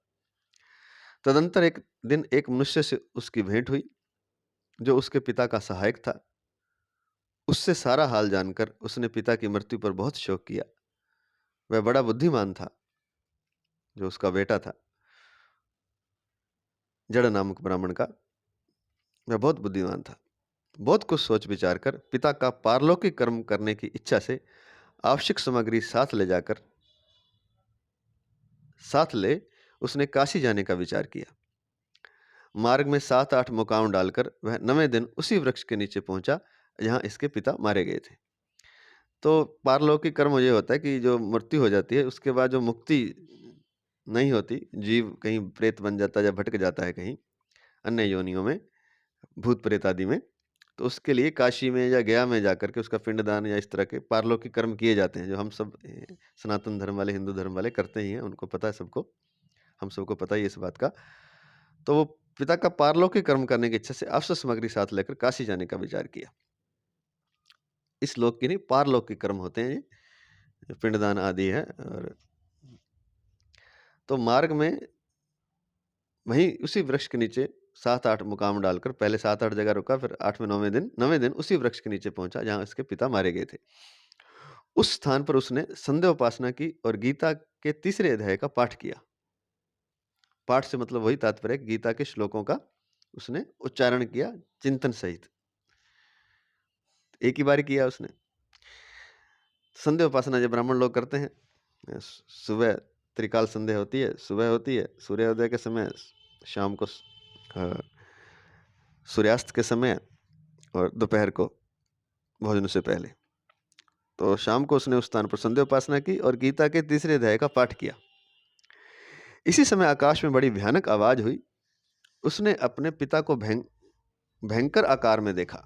तदंतर एक दिन एक मनुष्य से उसकी भेंट हुई, जो उसके पिता का सहायक था। उससे सारा हाल जानकर उसने पिता की मृत्यु पर बहुत शोक किया। वह बड़ा बुद्धिमान था, जो उसका बेटा था जड़ नामक ब्राह्मण का, वह बहुत बुद्धिमान था। बहुत कुछ सोच विचार कर पिता का पारलौकिक कर्म करने की इच्छा से आवश्यक सामग्री साथ ले उसने काशी जाने का विचार किया। मार्ग में 7-8 मुकाम डालकर वह 9वें दिन उसी वृक्ष के नीचे पहुंचा जहां इसके पिता मारे गए थे। तो पारलौकिक कर्म ये होता है कि जो मृत्यु हो जाती है, उसके बाद जो मुक्ति नहीं होती, जीव कहीं प्रेत बन जाता है या भटक जाता है कहीं अन्य योनियों में, भूत प्रेत आदि में, तो उसके लिए काशी में या गया में जाकर के उसका पिंडदान या इस तरह के पारलौकिक कर्म किए जाते हैं, जो हम सब सनातन धर्म वाले, हिंदू धर्म वाले करते ही हैं। उनको पता है सबको, हम सबको पता ही है इस बात का। तो वो पिता का पारलौकिक कर्म करने की इच्छा से आवश्यक सामग्री साथ लेकर काशी जाने का विचार किया। इस लोक की नहीं, पारलौकिक कर्म होते हैं ये, पिंडदान आदि है। और तो मार्ग में वहीं उसी वृक्ष के नीचे 7-8 मुकाम डालकर पहले 7-8 जगह रुका, फिर 9वें दिन उसी वृक्ष के नीचे पहुंचा जहां उसके पिता मारे गए थे। उस स्थान पर उसने संध्या उपासना की और गीता के तीसरे अध्याय का पाठ किया। पाठ से मतलब वही तात्पर्य है, गीता के श्लोकों का उसने उच्चारण किया चिंतन सहित। एक ही बार किया उसने। संध्या उपासना जो ब्राह्मण लोग करते हैं, सुबह त्रिकाल संध्या होती है, सुबह होती है सूर्योदय के समय, शाम को सूर्यास्त के समय और दोपहर को भोजन से पहले। तो शाम को उसने उस स्थान पर संध्या उपासना की और गीता के तीसरे अध्याय का पाठ किया। इसी समय आकाश में बड़ी भयानक आवाज हुई। उसने अपने पिता को भयंकर आकार में देखा।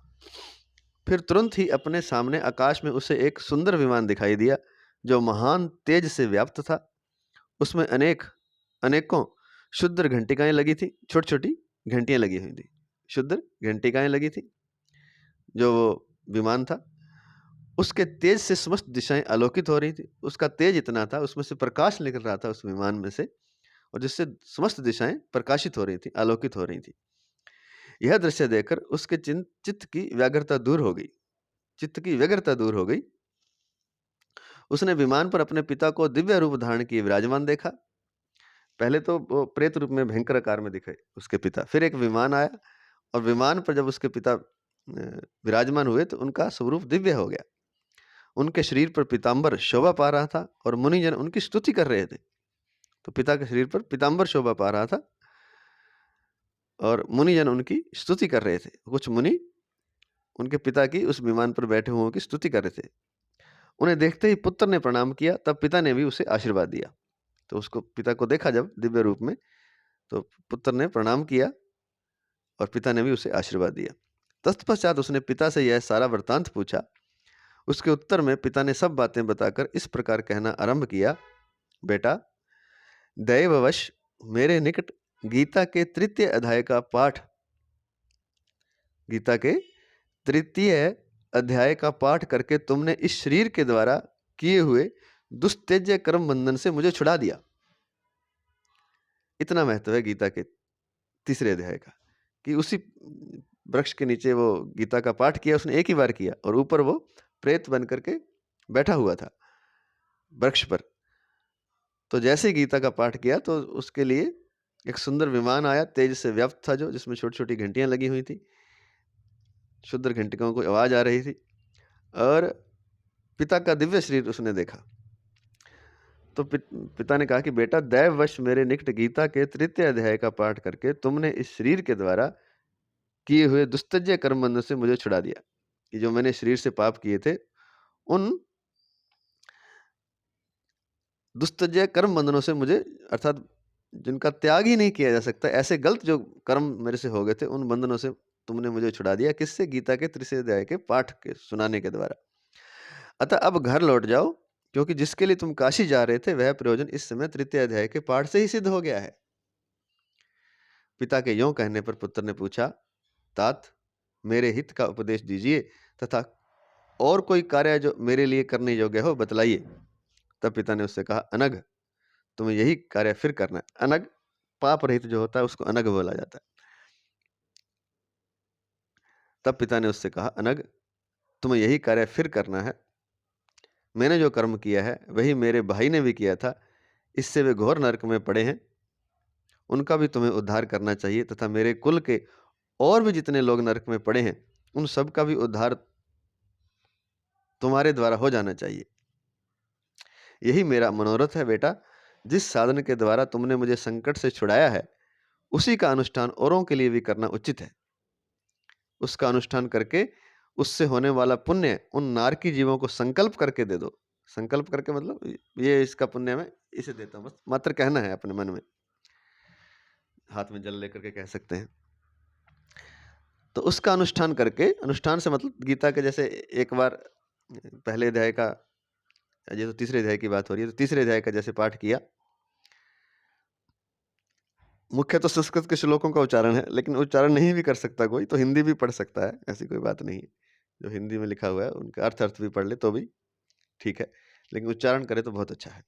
फिर तुरंत ही अपने सामने आकाश में उसे एक सुंदर विमान दिखाई दिया जो महान तेज से व्याप्त था। उसमें अनेकों शुद्र घंटिकाएं लगी थी, छोटी छोटी घंटियां लगी हुई थी, शुद्र घंटिकाएं लगी थी। जो वो विमान था उसके तेज से समस्त दिशाएं आलोकित हो रही थी। उसका तेज इतना था, उसमें से प्रकाश निकल रहा था उस विमान में से, और जिससे समस्त दिशाएं प्रकाशित हो रही थी, आलोकित हो रही थी। यह दृश्य देखकर उसके चित्त की व्यग्रता दूर हो गई। चित्त की व्यग्रता दूर हो गई। उसने विमान पर अपने पिता को दिव्य रूप धारण किए विराजमान देखा। पहले तो वो प्रेत रूप में भयंकर आकार में दिखे उसके पिता। फिर एक विमान आया और विमान पर जब उसके पिता विराजमान हुए तो उनका स्वरूप दिव्य हो गया। उनके शरीर पर पीताम्बर शोभा पा रहा था और मुनिजन उनकी स्तुति कर रहे थे। तो पिता के शरीर पर पीताम्बर शोभा पा रहा था और मुनिजन उनकी स्तुति कर रहे थे। कुछ मुनि उनके पिता की उस विमान पर बैठे हुओं की स्तुति कर रहे थे। उन्हें देखते ही पुत्र ने प्रणाम किया। तब पिता ने भी उसे आशीर्वाद दिया। तो उसको पिता को देखा जब दिव्य रूप में, तो पुत्र ने प्रणाम किया और पिता ने भी उसे आशीर्वाद दिया। तत्पश्चात उसने पिता से यह सारा वृत्तांत पूछा। उसके उत्तर में पिता ने सब बातें बताकर इस प्रकार कहना आरंभ किया, बेटा, दैववश मेरे निकट गीता के तृतीय अध्याय का पाठ करके तुमने इस शरीर के द्वारा किए हुए दुस्तेज्य कर्म बंधन से मुझे छुड़ा दिया। इतना महत्व है गीता के तीसरे अध्याय का कि उसी वृक्ष के नीचे वो गीता का पाठ किया। उसने एक ही बार किया और ऊपर वो प्रेत बन करके बैठा हुआ था वृक्ष पर। तो जैसे ही गीता का पाठ किया तो उसके लिए एक सुंदर विमान आया, तेज से व्याप्त था, जो जिसमें छोटी छोटी घंटियां लगी हुई थी, शुद्र घंटिकाओं को आवाज आ रही थी, और पिता का दिव्य शरीर उसने देखा। तो पिता ने कहा कि बेटा, दैववश मेरे निकट गीता के तृतीय अध्याय का पाठ करके तुमने इस शरीर के द्वारा किए हुए दुस्तज्य कर्म बंधन से मुझे छुड़ा दिया। कि जो मैंने शरीर से पाप किए थे, उन दुस्तज्य कर्म बंधनों से मुझे, अर्थात जिनका त्याग ही नहीं किया जा सकता, ऐसे गलत जो कर्म मेरे से हो गए थे, उन बंधनों से तुमने मुझे छुड़ा दिया। किससे? गीता के तीसरे अध्याय के पाठ के सुनाने के द्वारा। अतः अब घर लौट जाओ, क्योंकि जिसके लिए तुम काशी जा रहे थे वह प्रयोजन इस समय तृतीय अध्याय के पाठ से ही सिद्ध हो गया है। पिता के यों कहने पर पुत्र ने पूछा, तात, मेरे हित का उपदेश दीजिए तथा और कोई कार्य जो मेरे लिए करने योग्य हो बतलाइए। तब पिता ने उससे कहा, अनग, तुम्हें यही कार्य फिर करना है। अनग, पाप रहित जो होता है उसको अनग बोला जाता है। तब पिता ने उससे कहा, अनग, तुम्हें यही कार्य फिर करना है। मैंने जो कर्म किया है वही मेरे भाई ने भी किया था, इससे वे घोर नरक में पड़े हैं। उनका भी तुम्हें उद्धार करना चाहिए तथा मेरे कुल के और भी जितने लोग नरक में पड़े हैं उन सब का भी उद्धार तुम्हारे द्वारा हो जाना चाहिए। यही मेरा मनोरथ है बेटा। जिस साधन के द्वारा तुमने मुझे संकट से छुड़ाया है उसी का अनुष्ठान औरों के लिए भी करना उचित है। उसका अनुष्ठान करके उससे होने वाला पुण्य उन नारकी जीवों को संकल्प करके दे दो। संकल्प करके मतलब ये इसका पुण्य मैं इसे देता हूं, बस मात्र कहना है अपने मन में, हाथ में जल लेकर के कह सकते हैं। तो उसका अनुष्ठान करके, अनुष्ठान से मतलब गीता के जैसे एक बार पहले अध्याय का, ये तो तीसरे अध्याय की बात हो रही है, तो तीसरे अध्याय का जैसे पाठ किया, मुख्य तो संस्कृत के श्लोकों का उच्चारण है, लेकिन उच्चारण नहीं भी कर सकता कोई तो हिंदी भी पढ़ सकता है, ऐसी कोई बात नहीं है। जो हिंदी में लिखा हुआ है उनका अर्थ भी पढ़ ले तो भी ठीक है, लेकिन उच्चारण करे तो बहुत अच्छा है।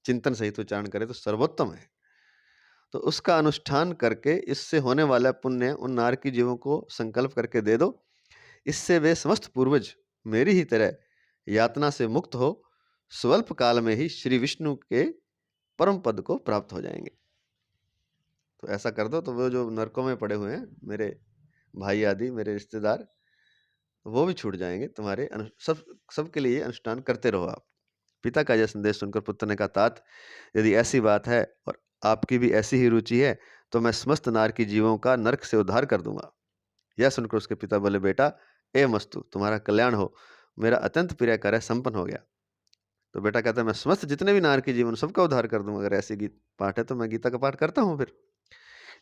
चिंतन सहित उच्चारण करे तो सर्वोत्तम है। तो उसका अनुष्ठान करके इससे होने वाला पुण्य उन नारकी जीवों को संकल्प करके दे दो। इससे वे समस्त पूर्वज मेरी ही तरह यातना से मुक्त हो स्वल्प काल में ही श्री विष्णु के परम पद को प्राप्त हो जाएंगे। तो ऐसा कर दो तो वो जो नरकों में पड़े हुए हैं मेरे भाई आदि, मेरे रिश्तेदार, वो भी छूट जाएंगे तुम्हारे। सबके लिए अनुष्ठान करते रहो आप। पिता का यह संदेश सुनकर पुत्र ने कहा, तात, यदि ऐसी बात है और आपकी भी ऐसी ही रुचि है तो मैं समस्त नारकी जीवों का नरक से उद्धार कर दूंगा। यह सुनकर उसके पिता बोले, बेटा ए मस्तु, तुम्हारा कल्याण हो, मेरा अत्यंत प्रिय कार्य संपन्न हो गया। तो बेटा कहता है, मैं समस्त जितने भी नार के जीवन सबका उद्धार कर दूं, अगर ऐसी गीत पाठ है तो मैं गीता का पाठ करता हूँ फिर।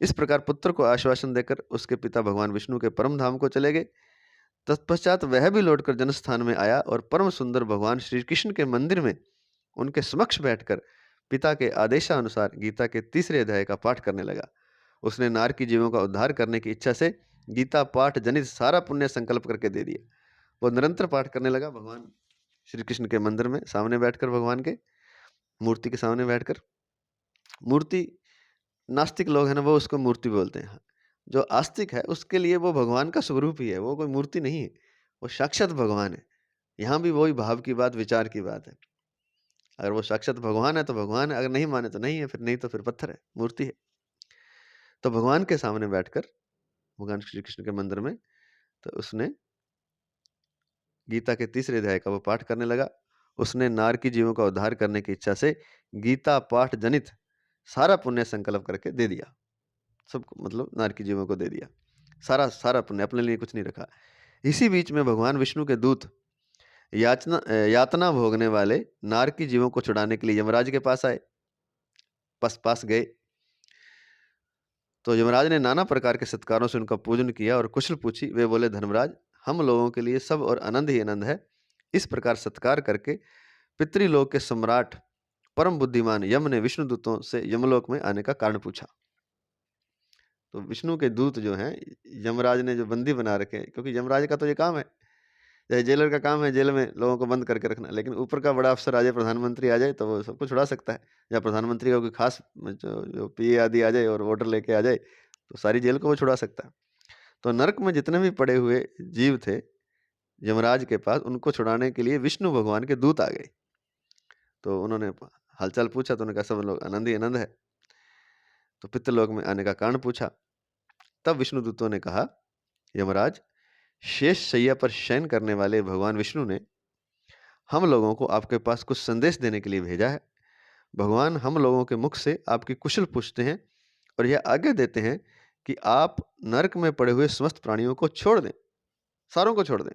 इस प्रकार पुत्र को आश्वासन देकर उसके पिता भगवान विष्णु के परम धाम को चले गए। तत्पश्चात वह भी लौटकर जनस्थान में आया और परम सुंदर भगवान श्री कृष्ण के मंदिर में उनके समक्ष बैठकर पिता के आदेशानुसार गीता के तीसरे अध्याय का पाठ करने लगा। उसने नार की जीवों का उद्धार करने की इच्छा से गीता पाठ जनित सारा पुण्य संकल्प करके दे दिया। वो निरंतर पाठ करने लगा भगवान श्री कृष्ण के मंदिर में, सामने बैठकर, भगवान के मूर्ति के सामने बैठकर। मूर्ति, नास्तिक लोग हैं ना, वो उसको मूर्ति बोलते हैं। जो आस्तिक है उसके लिए वो भगवान का स्वरूप ही है, वो कोई मूर्ति नहीं है, वो साक्षात भगवान है। यहाँ भी वही भाव की बात, विचार की बात है। अगर वो साक्षात भगवान है तो भगवान है, अगर नहीं माने तो नहीं है, फिर नहीं तो फिर पत्थर है, मूर्ति है। तो भगवान के सामने बैठकर भगवान श्री कृष्ण के मंदिर में, तो उसने गीता के तीसरे अध्याय का वो पाठ करने लगा। उसने नार की जीवों का उद्धार करने की इच्छा से गीता पाठ जनित सारा पुण्य संकल्प करके दे दिया सबको, मतलब नार की जीवों को दे दिया सारा सारा पुण्य, अपने लिए कुछ नहीं रखा। इसी बीच में भगवान विष्णु के दूत यातना भोगने वाले नार की जीवों को छुड़ाने के लिए यमराज के पास आए, पास गए। तो यमराज ने नाना प्रकार के सत्कारों से उनका पूजन किया और कुशल पूछी। वे बोले, धर्मराज, हम लोगों के लिए सब और आनंद ही आनंद है। इस प्रकार सत्कार करके पितृलोक के सम्राट परम बुद्धिमान यम ने विष्णु दूतों से यमलोक में आने का कारण पूछा। तो विष्णु के दूत जो हैं, यमराज ने जो बंदी बना रखे हैं, क्योंकि यमराज का तो ये काम है, चाहे जेलर का काम है जेल में लोगों को बंद करके रखना, लेकिन ऊपर का बड़ा अफसर आ जाए, प्रधानमंत्री आ जाए, तो वो सबको छुड़ा सकता है। या प्रधानमंत्री का कोई खास जो पीए आदि आ जाए और वोटर लेके आ जाए, तो सारी जेल को वो छुड़ा सकता है। तो नरक में जितने भी पड़े हुए जीव थे यमराज के पास, उनको छुड़ाने के लिए विष्णु भगवान के दूत आ गए। तो उन्होंने हालचाल पूछा, तो उन्होंने कहा सब लोग आनंद ही आनंद है। तो पितृलोक में आने का कारण पूछा। तब विष्णु दूतों ने कहा, यमराज, शेष शैया पर शयन करने वाले भगवान विष्णु ने हम लोगों को आपके पास कुछ संदेश देने के लिए भेजा है। भगवान हम लोगों के मुख से आपकी कुशल पूछते हैं और यह आज्ञा देते हैं कि आप नरक में पड़े हुए समस्त प्राणियों को छोड़ दें, सारों को छोड़ दें।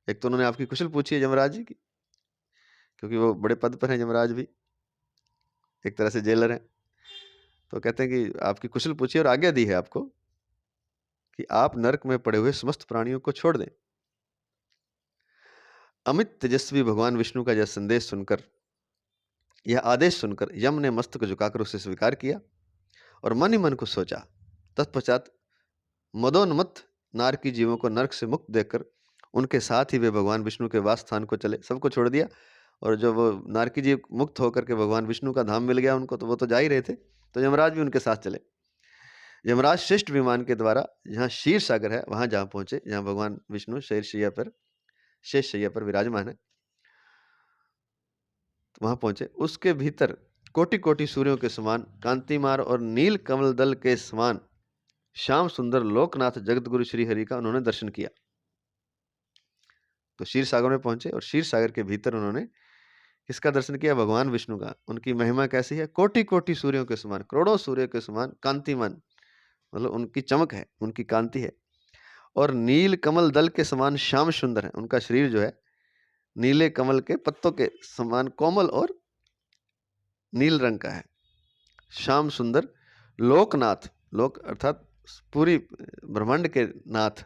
एक तो उन्होंने आपकी कुशल पूछी है यमराज जी की, क्योंकि वो बड़े पद पर हैं यमराज भी, एक तरह से जेलर हैं। तो कहते हैं कि आपकी कुशल पूछी और आज्ञा दी है आपको कि आप नरक में पड़े हुए समस्त प्राणियों को छोड़ दें। अमित तेजस्वी भगवान विष्णु का यह संदेश सुनकर, यह आदेश सुनकर यम ने मस्तक झुकाकर उसे स्वीकार किया और मन ही मन को सोचा। तत्पश्चात मदोन्मत्त नार की जीवों को नरक से मुक्त देकर उनके साथ ही वे भगवान विष्णु के वास स्थान को चले। सबको छोड़ दिया, और जो वो नार की जीव मुक्त होकर के भगवान विष्णु का धाम मिल गया उनको, तो वो तो जा ही रहे थे, तो यमराज भी उनके साथ चले। यमराज श्रेष्ठ विमान के द्वारा जहाँ क्षीर सागर है वहां जहाँ पहुंचे, जहाँ भगवान विष्णु शेष शैया पर विराजमान है, वहां पहुंचे। उसके भीतर कोटि कोटि सूर्यों के समान कांतिमार और नील कमल दल के समान श्याम सुंदर लोकनाथ जगत गुरु श्री हरि का उन्होंने दर्शन किया। तो क्षीर सागर में पहुंचे और क्षीर सागर के भीतर उन्होंने किसका दर्शन किया? भगवान विष्णु का। उनकी महिमा कैसी है? कोटि कोटि सूर्यों के समान, करोड़ों सूर्य के समान कांतिमान, मतलब उनकी चमक है, उनकी कांति है। और नील कमल दल के समान श्याम सुंदर है। उनका शरीर जो है नीले कमल के पत्तों के समान कोमल और नील रंग का है। श्याम सुंदर लोकनाथ, लोक अर्थात पूरी ब्रह्मांड के नाथ,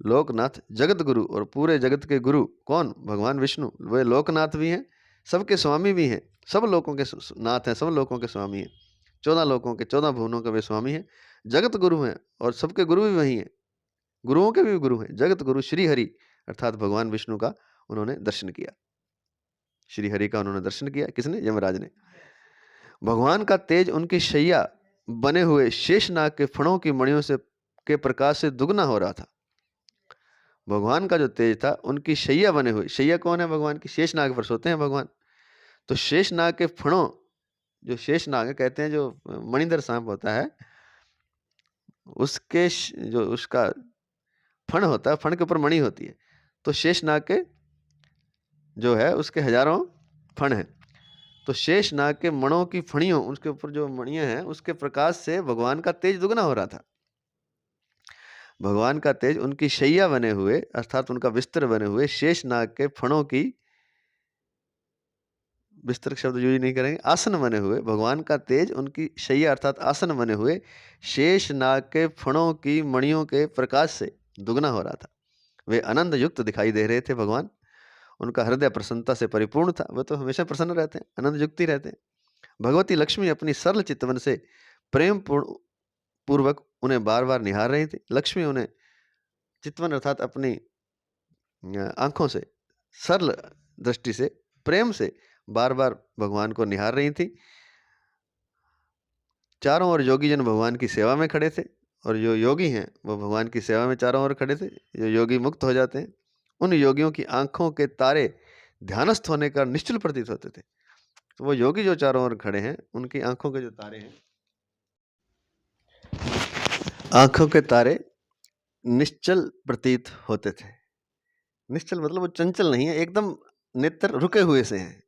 लोकनाथ जगत गुरु, और पूरे जगत के गुरु कौन? भगवान विष्णु। वे लोकनाथ भी हैं, सबके स्वामी भी हैं, सब लोकों के नाथ हैं, सब लोकों के स्वामी हैं, 14 लोकों के 14 भुवनों के वे स्वामी हैं, जगत गुरु हैं, और सबके गुरु भी वही हैं, गुरुओं के भी गुरु हैं। जगत गुरु श्री हरि अर्थात भगवान विष्णु का उन्होंने दर्शन किया। श्री हरि का उन्होंने दर्शन किया। किसने? यमराज ने। भगवान का तेज उनकी शैया बने हुए शेषनाग के फणों की मणियों से के प्रकाश से दुगना हो रहा था। भगवान का जो तेज था, उनकी शैया बने हुए, शैया कौन है? भगवान की। शेषनाग पर सोते हैं भगवान। तो शेषनाग के फणों, जो शेषनाग कहते हैं, जो मणिधर सांप होता है, उसके जो उसका फण होता है, फण के ऊपर मणि होती है, तो शेषनाग के जो है उसके हजारों फण हैं। तो शेषनाग के मणों की फणियों, उसके ऊपर जो मणियां हैं, उसके प्रकाश से भगवान का तेज दुगना हो रहा था। भगवान का तेज उनकी शैया बने हुए अर्थात उनका बिस्तर बने हुए शेष नाग के फणों की, बिस्तर का शब्द यूज नहीं करेंगे, आसन बने हुए, भगवान का तेज उनकी शैया अर्थात आसन बने हुए शेष नाग के फणों की मणियों के प्रकाश से दुगना हो रहा था। वे आनंद युक्त दिखाई दे रहे थे भगवान। उनका हृदय प्रसन्नता से परिपूर्ण था। वे तो हमेशा प्रसन्न रहते हैं, आनंद युक्त ही रहते हैं। भगवती लक्ष्मी अपनी सरल चितवन से प्रेम पूर्वक उन्हें बार बार निहार रही थी। लक्ष्मी उन्हें चितवन अर्थात अपनी आंखों से सरल दृष्टि से प्रेम से बार बार भगवान को निहार रही थी। चारों ओर योगी जन भगवान की सेवा में खड़े थे, और जो योगी हैं वो भगवान की सेवा में चारों ओर खड़े थे। जो योगी मुक्त हो जाते हैं, उन योगियों की आंखों के तारे ध्यानस्थ होने का निश्चल प्रतीत होते थे। तो वो योगी जो चारों ओर खड़े हैं, उनकी आंखों के जो तारे हैं, आंखों के तारे निश्चल प्रतीत होते थे। निश्चल मतलब वो चंचल नहीं है, एकदम नेत्र रुके हुए से हैं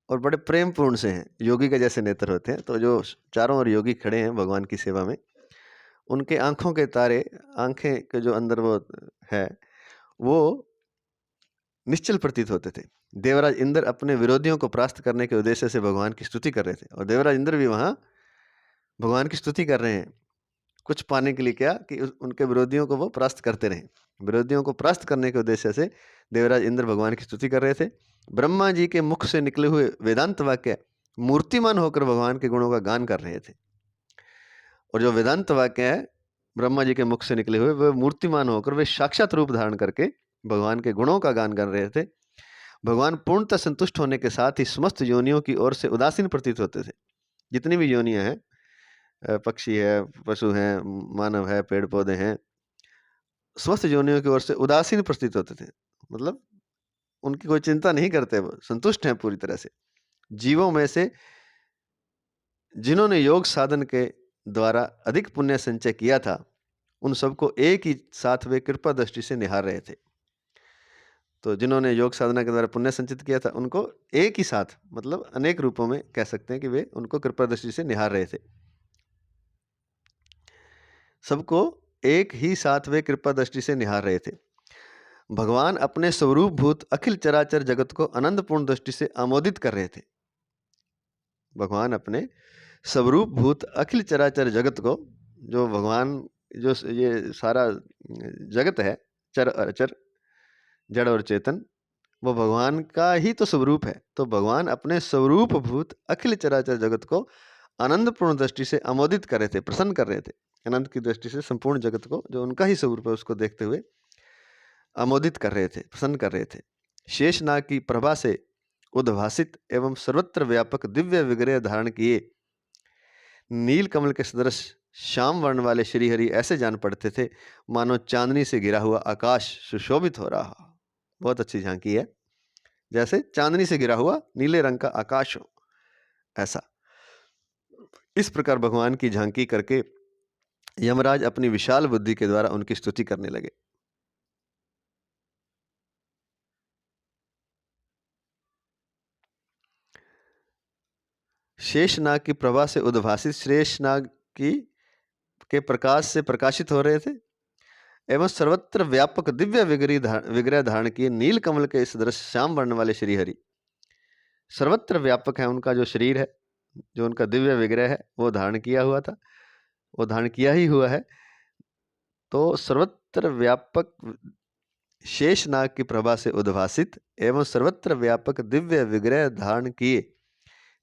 और बड़े प्रेम पूर्ण से हैं, योगी के जैसे नेत्र होते हैं। तो जो चारों ओर योगी खड़े हैं भगवान की सेवा में, उनके आंखों के तारे, आंखें के जो अंदर वो है, वो निश्चल प्रतीत होते थे। देवराज इंद्र अपने विरोधियों को परास्त करने के उद्देश्य से भगवान की स्तुति कर रहे थे, और देवराज इंद्र भी वहां भगवान की स्तुति कर रहे हैं। कुछ पाने के लिए क्या कि उनके विरोधियों को वो परास्त करते रहें। विरोधियों को परास्त करने के उद्देश्य से देवराज इंद्र भगवान की स्तुति कर रहे थे। ब्रह्मा जी के मुख से निकले हुए वेदांत वाक्य मूर्तिमान होकर भगवान के गुणों का गान कर रहे थे। और जो वेदांत वाक्य है ब्रह्मा जी के मुख से निकले हुए, वे मूर्तिमान होकर, वे साक्षात रूप धारण करके भगवान के गुणों का गान कर रहे थे। भगवान पूर्णतः संतुष्ट होने के साथ ही समस्त योनियों की ओर से उदासीन प्रतीत होते थे। जितनी भी योनियां हैं, पक्षी है, पशु हैं, मानव है, पेड़ पौधे हैं, समस्त योनियों की ओर से उदासीन प्रतीत होते थे। मतलब उनकी कोई चिंता नहीं करते, वो संतुष्ट हैं पूरी तरह से। जीवों में से जिन्होंने योग साधन के द्वारा अधिक पुण्य संचय किया था, उन सबको एक ही साथ वे कृपा दृष्टि से निहार रहे थे। तो जिन्होंने योग साधना के द्वारा पुण्य संचित किया था, उनको एक ही साथ, मतलब अनेक रूपों में कह सकते हैं कि वे उनको कृपा दृष्टि से निहार रहे थे। सबको एक ही साथ वे कृपा दृष्टि से निहार रहे थे। भगवान अपने स्वरूप भूत अखिल चराचर जगत को आनंदपूर्ण दृष्टि से आमोदित कर रहे थे। भगवान अपने स्वरूप भूत अखिल चराचर जगत को, जो भगवान, जो ये सारा जगत है, चर अचर, जड़ और चेतन, वो भगवान का ही तो स्वरूप है। तो भगवान अपने स्वरूप भूत अखिल चराचर जगत को आनंदपूर्ण दृष्टि से आमोदित कर रहे थे, प्रसन्न कर रहे थे। आनंद की दृष्टि से संपूर्ण जगत को, जो उनका ही स्वरूप है, उसको देखते हुए आमोदित कर रहे थे, प्रसन्न कर रहे थे। शेषनाग की प्रभा से उद्भासित एवं सर्वत्र व्यापक दिव्य विग्रह धारण किए नील कमल के सदृश श्याम वर्ण वाले श्रीहरि ऐसे जान पड़ते थे मानो चांदनी से घिरा हुआ आकाश सुशोभित हो रहा हो। बहुत अच्छी झांकी है, जैसे चांदनी से घिरा हुआ नीले रंग का आकाश हो, ऐसा। इस प्रकार भगवान की झांकी करके यमराज अपनी विशाल बुद्धि के द्वारा उनकी स्तुति करने लगे। शेषनाग की प्रभा से उद्भासित शेषनाग की के प्रकाश से प्रकाशित हो रहे थे एवं सर्वत्र व्यापक दिव्य विग्रह धारण किए नील कमल के सदृश श्याम वर्ण वाले श्रीहरि। सर्वत्र व्यापक है उनका जो शरीर है, जो उनका दिव्य विग्रह है, वो धारण किया हुआ था, वो धारण किया ही हुआ है। तो सर्वत्र व्यापक शेषनाग की प्रभा से उद्भासित एवं सर्वत्र व्यापक दिव्य विग्रह धारण किए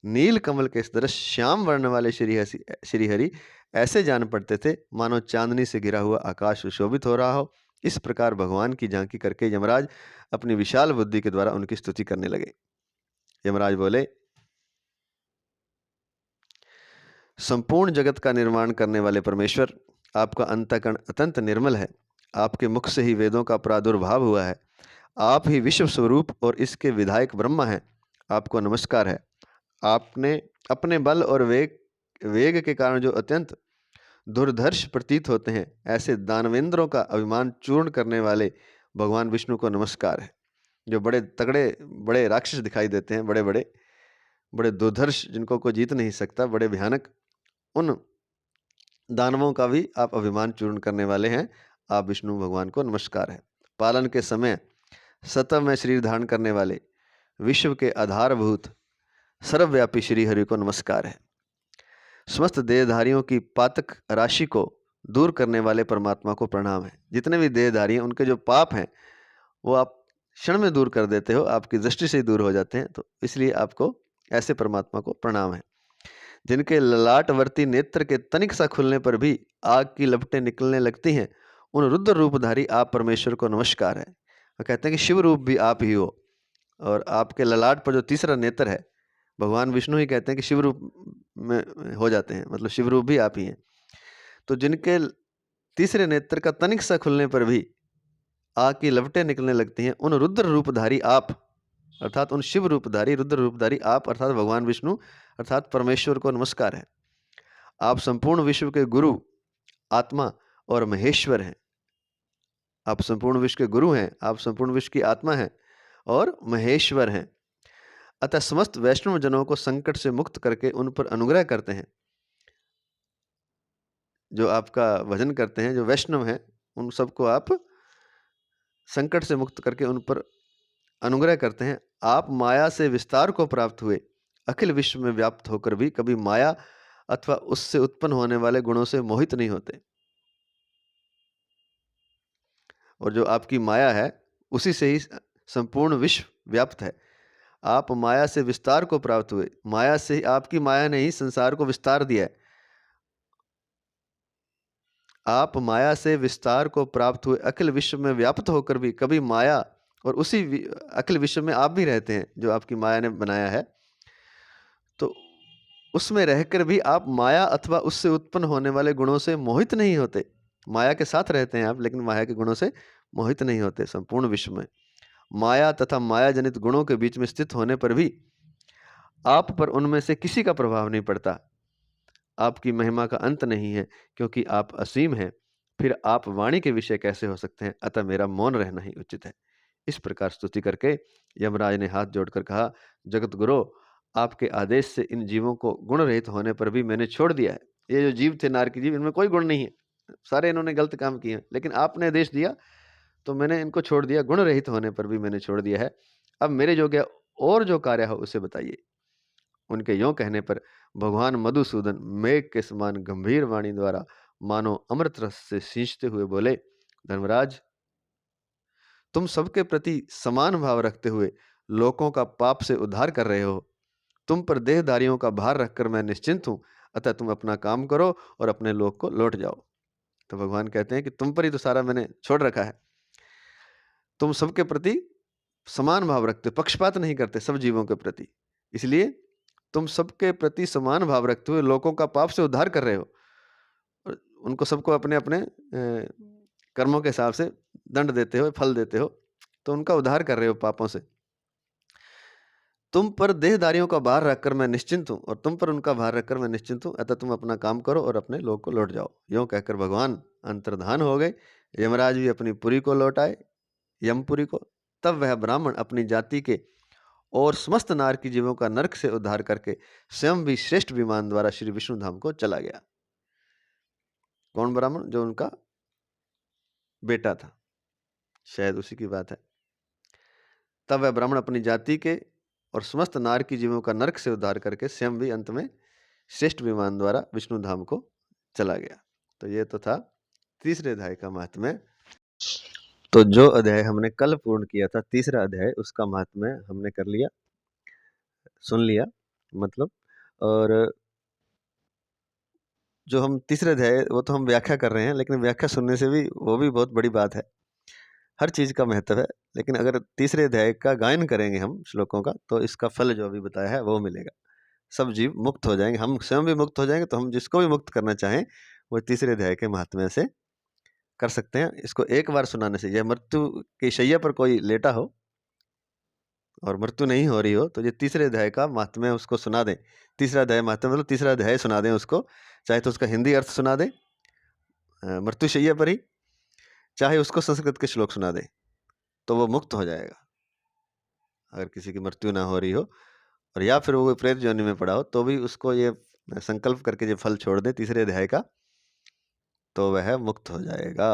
नील कमल के सदृश श्याम वर्ण वाले श्रीहरि ऐसे जान पड़ते थे मानो चांदनी से घिरा हुआ आकाश सुशोभित हो रहा हो। इस प्रकार भगवान की झांकी करके यमराज अपनी विशाल बुद्धि के द्वारा उनकी स्तुति करने लगे। यमराज बोले, संपूर्ण जगत का निर्माण करने वाले परमेश्वर, आपका अंतःकरण अत्यंत निर्मल है। आपके मुख से ही वेदों का प्रादुर्भाव हुआ है। आप ही विश्व स्वरूप और इसके विधायक ब्रह्मा हैं। आपको नमस्कार है। आपने अपने बल और वेग के कारण जो अत्यंत दुर्धर्ष प्रतीत होते हैं, ऐसे दानवेंद्रों का अभिमान चूर्ण करने वाले भगवान विष्णु को नमस्कार है। जो बड़े तगड़े, बड़े राक्षस दिखाई देते हैं, बड़े बड़े बड़े दुर्धर्ष, जिनको कोई जीत नहीं सकता, बड़े भयानक, उन दानवों का भी आप अभिमान चूर्ण करने वाले हैं। आप विष्णु भगवान को नमस्कार है। पालन के समय सतह में शरीर धारण करने वाले विश्व के आधारभूत सर्वव्यापी श्री हरि को नमस्कार है। समस्त देहधारियों की पातक राशि को दूर करने वाले परमात्मा को प्रणाम है। जितने भी देहधारी हैं उनके जो पाप हैं वो आप क्षण में दूर कर देते हो, आपकी दृष्टि से ही दूर हो जाते हैं, तो इसलिए आपको ऐसे परमात्मा को प्रणाम है। जिनके ललाटवर्ती नेत्र के तनिक सा खुलने पर भी आग की लपटें निकलने लगती हैं, उन रुद्र रूपधारी आप परमेश्वर को नमस्कार है। वो कहते हैं कि शिव रूप भी आप ही हो, और आपके ललाट पर जो तीसरा नेत्र है, भगवान विष्णु ही कहते हैं कि शिव रूप में हो जाते हैं, मतलब शिव रूप भी आप ही हैं। तो जिनके तीसरे नेत्र का तनिक सा खुलने पर भी आग की लपटें निकलने लगती हैं, उन रुद्र रूपधारी आप अर्थात उन शिव रूपधारी रुद्र रूपधारी आप अर्थात भगवान विष्णु अर्थात परमेश्वर को नमस्कार है। आप संपूर्ण विश्व के गुरु, आत्मा और महेश्वर हैं। आप संपूर्ण विश्व के गुरु हैं, आप संपूर्ण विश्व की आत्मा हैं और महेश्वर हैं। अतः समस्त वैष्णव जनों को संकट से मुक्त करके उन पर अनुग्रह करते हैं। जो आपका भजन करते हैं, जो वैष्णव हैं, उन सबको आप संकट से मुक्त करके उन पर अनुग्रह करते हैं। आप माया से विस्तार को प्राप्त हुए, अखिल विश्व में व्याप्त होकर भी कभी माया अथवा उससे उत्पन्न होने वाले गुणों से मोहित नहीं होते। और जो आपकी माया है उसी से ही संपूर्ण विश्व व्याप्त है। आप माया से विस्तार को प्राप्त हुए, माया से, आपकी माया ने ही संसार को विस्तार दिया है। आप माया से विस्तार को प्राप्त हुए, अखिल विश्व में व्याप्त होकर भी कभी माया और उसी अखिल विश्व में आप भी रहते हैं जो आपकी माया ने बनाया है, तो उसमें रहकर भी आप माया अथवा उससे उत्पन्न होने वाले गुणों से मोहित नहीं होते। माया के साथ रहते हैं आप, लेकिन माया के गुणों से मोहित नहीं होते। संपूर्ण विश्व में माया तथा माया जनित गुणों के बीच में स्थित होने पर भी आप पर उनमें से किसी का प्रभाव नहीं पड़ता। आपकी महिमा का अंत नहीं है, क्योंकि आप असीम हैं। फिर आप वाणी के विषय कैसे हो सकते हैं? अतः मेरा मौन रहना ही उचित है। इस प्रकार स्तुति करके यमराज ने हाथ जोड़कर कहा, जगत गुरु, आपके आदेश से इन जीवों को गुण रहित होने पर भी मैंने छोड़ दिया है। ये जो जीव थे, नारकी जीव, इनमें कोई गुण नहीं है, सारे इन्होंने गलत काम किए हैं, लेकिन आपने आदेश दिया तो मैंने इनको छोड़ दिया। गुण रहित होने पर भी मैंने छोड़ दिया है। अब मेरे जो गया और जो कार्य हो उसे बताइए। उनके यों कहने पर भगवान मधुसूदन मेघ के समान गंभीर वाणी द्वारा मानो अमृत रस से सींचते हुए बोले, धर्मराज, तुम सबके प्रति समान भाव रखते हुए लोगों का पाप से उद्धार कर रहे हो। तुम पर देहधारियों का भार रखकर मैं निश्चिंत हूं, अतः तुम अपना काम करो और अपने लोक को लौट जाओ। तो भगवान कहते हैं कि तुम पर ही तो सारा मैंने छोड़ रखा है। तुम सबके प्रति समान भाव रखते, पक्षपात नहीं करते सब जीवों के प्रति, इसलिए तुम सबके प्रति समान भाव रखते हुए लोगों का पाप से उद्धार कर रहे हो और उनको सबको अपने अपने कर्मों के हिसाब से दंड देते हो, फल देते हो, तो उनका उद्धार कर रहे हो पापों से। तुम पर देहधारियों का भार रखकर मैं निश्चिंत हूँ और तुम पर उनका भार रखकर मैं निश्चिंत हूँ, अतः तुम अपना काम करो और अपने लोक को लौट जाओ। यूं कहकर भगवान अंतर्धान हो गए। यमराज भी अपनी पुरी को लौट आए, यमपुरी को। तब वह ब्राह्मण अपनी जाति के और समस्त नारकी जीवों का नरक से उद्धार करके स्वयं भी श्रेष्ठ विमान द्वारा श्री विष्णु धाम को चला गया। कौन ब्राह्मण? जो उनका बेटा था, शायद उसी की बात है। तब वह ब्राह्मण अपनी जाति के और समस्त नारकी जीवों का नरक से उद्धार करके स्वयं भी अंत में श्रेष्ठ विमान द्वारा विष्णु धाम को चला गया। तो ये तो था तीसरे अध्याय का महात्म्य। तो जो अध्याय हमने कल पूर्ण किया था, तीसरा अध्याय, उसका महात्म्य हमने कर लिया, सुन लिया मतलब। और जो हम तीसरे अध्याय, वो तो हम व्याख्या कर रहे हैं, लेकिन व्याख्या सुनने से भी वो भी बहुत बड़ी बात है। हर चीज़ का महत्व है, लेकिन अगर तीसरे अध्याय का गायन करेंगे हम श्लोकों का, तो इसका फल जो अभी बताया है वो मिलेगा। सब जीव मुक्त हो जाएंगे, हम स्वयं भी मुक्त हो जाएंगे। तो हम जिसको भी मुक्त करना चाहें वो तीसरे अध्याय के महात्म्य से कर सकते हैं। इसको एक बार सुनाने से, यह मृत्यु की शैया पर कोई लेटा हो और मृत्यु नहीं हो रही हो, तो ये तीसरे अध्याय का महात्म्य उसको सुना दें। तीसरा अध्याय महात्म्य मतलब तीसरा अध्याय सुना दें उसको, चाहे तो उसका हिंदी अर्थ सुना दें मृत्यु शैया पर ही, चाहे उसको संस्कृत के श्लोक सुना दें, तो वो मुक्त हो जाएगा। अगर किसी की मृत्यु ना हो रही हो और या फिर वो प्रेत योनि में पड़ा हो, तो भी उसको ये संकल्प करके जो फल छोड़ दे तीसरे अध्याय का, तो वह मुक्त हो जाएगा।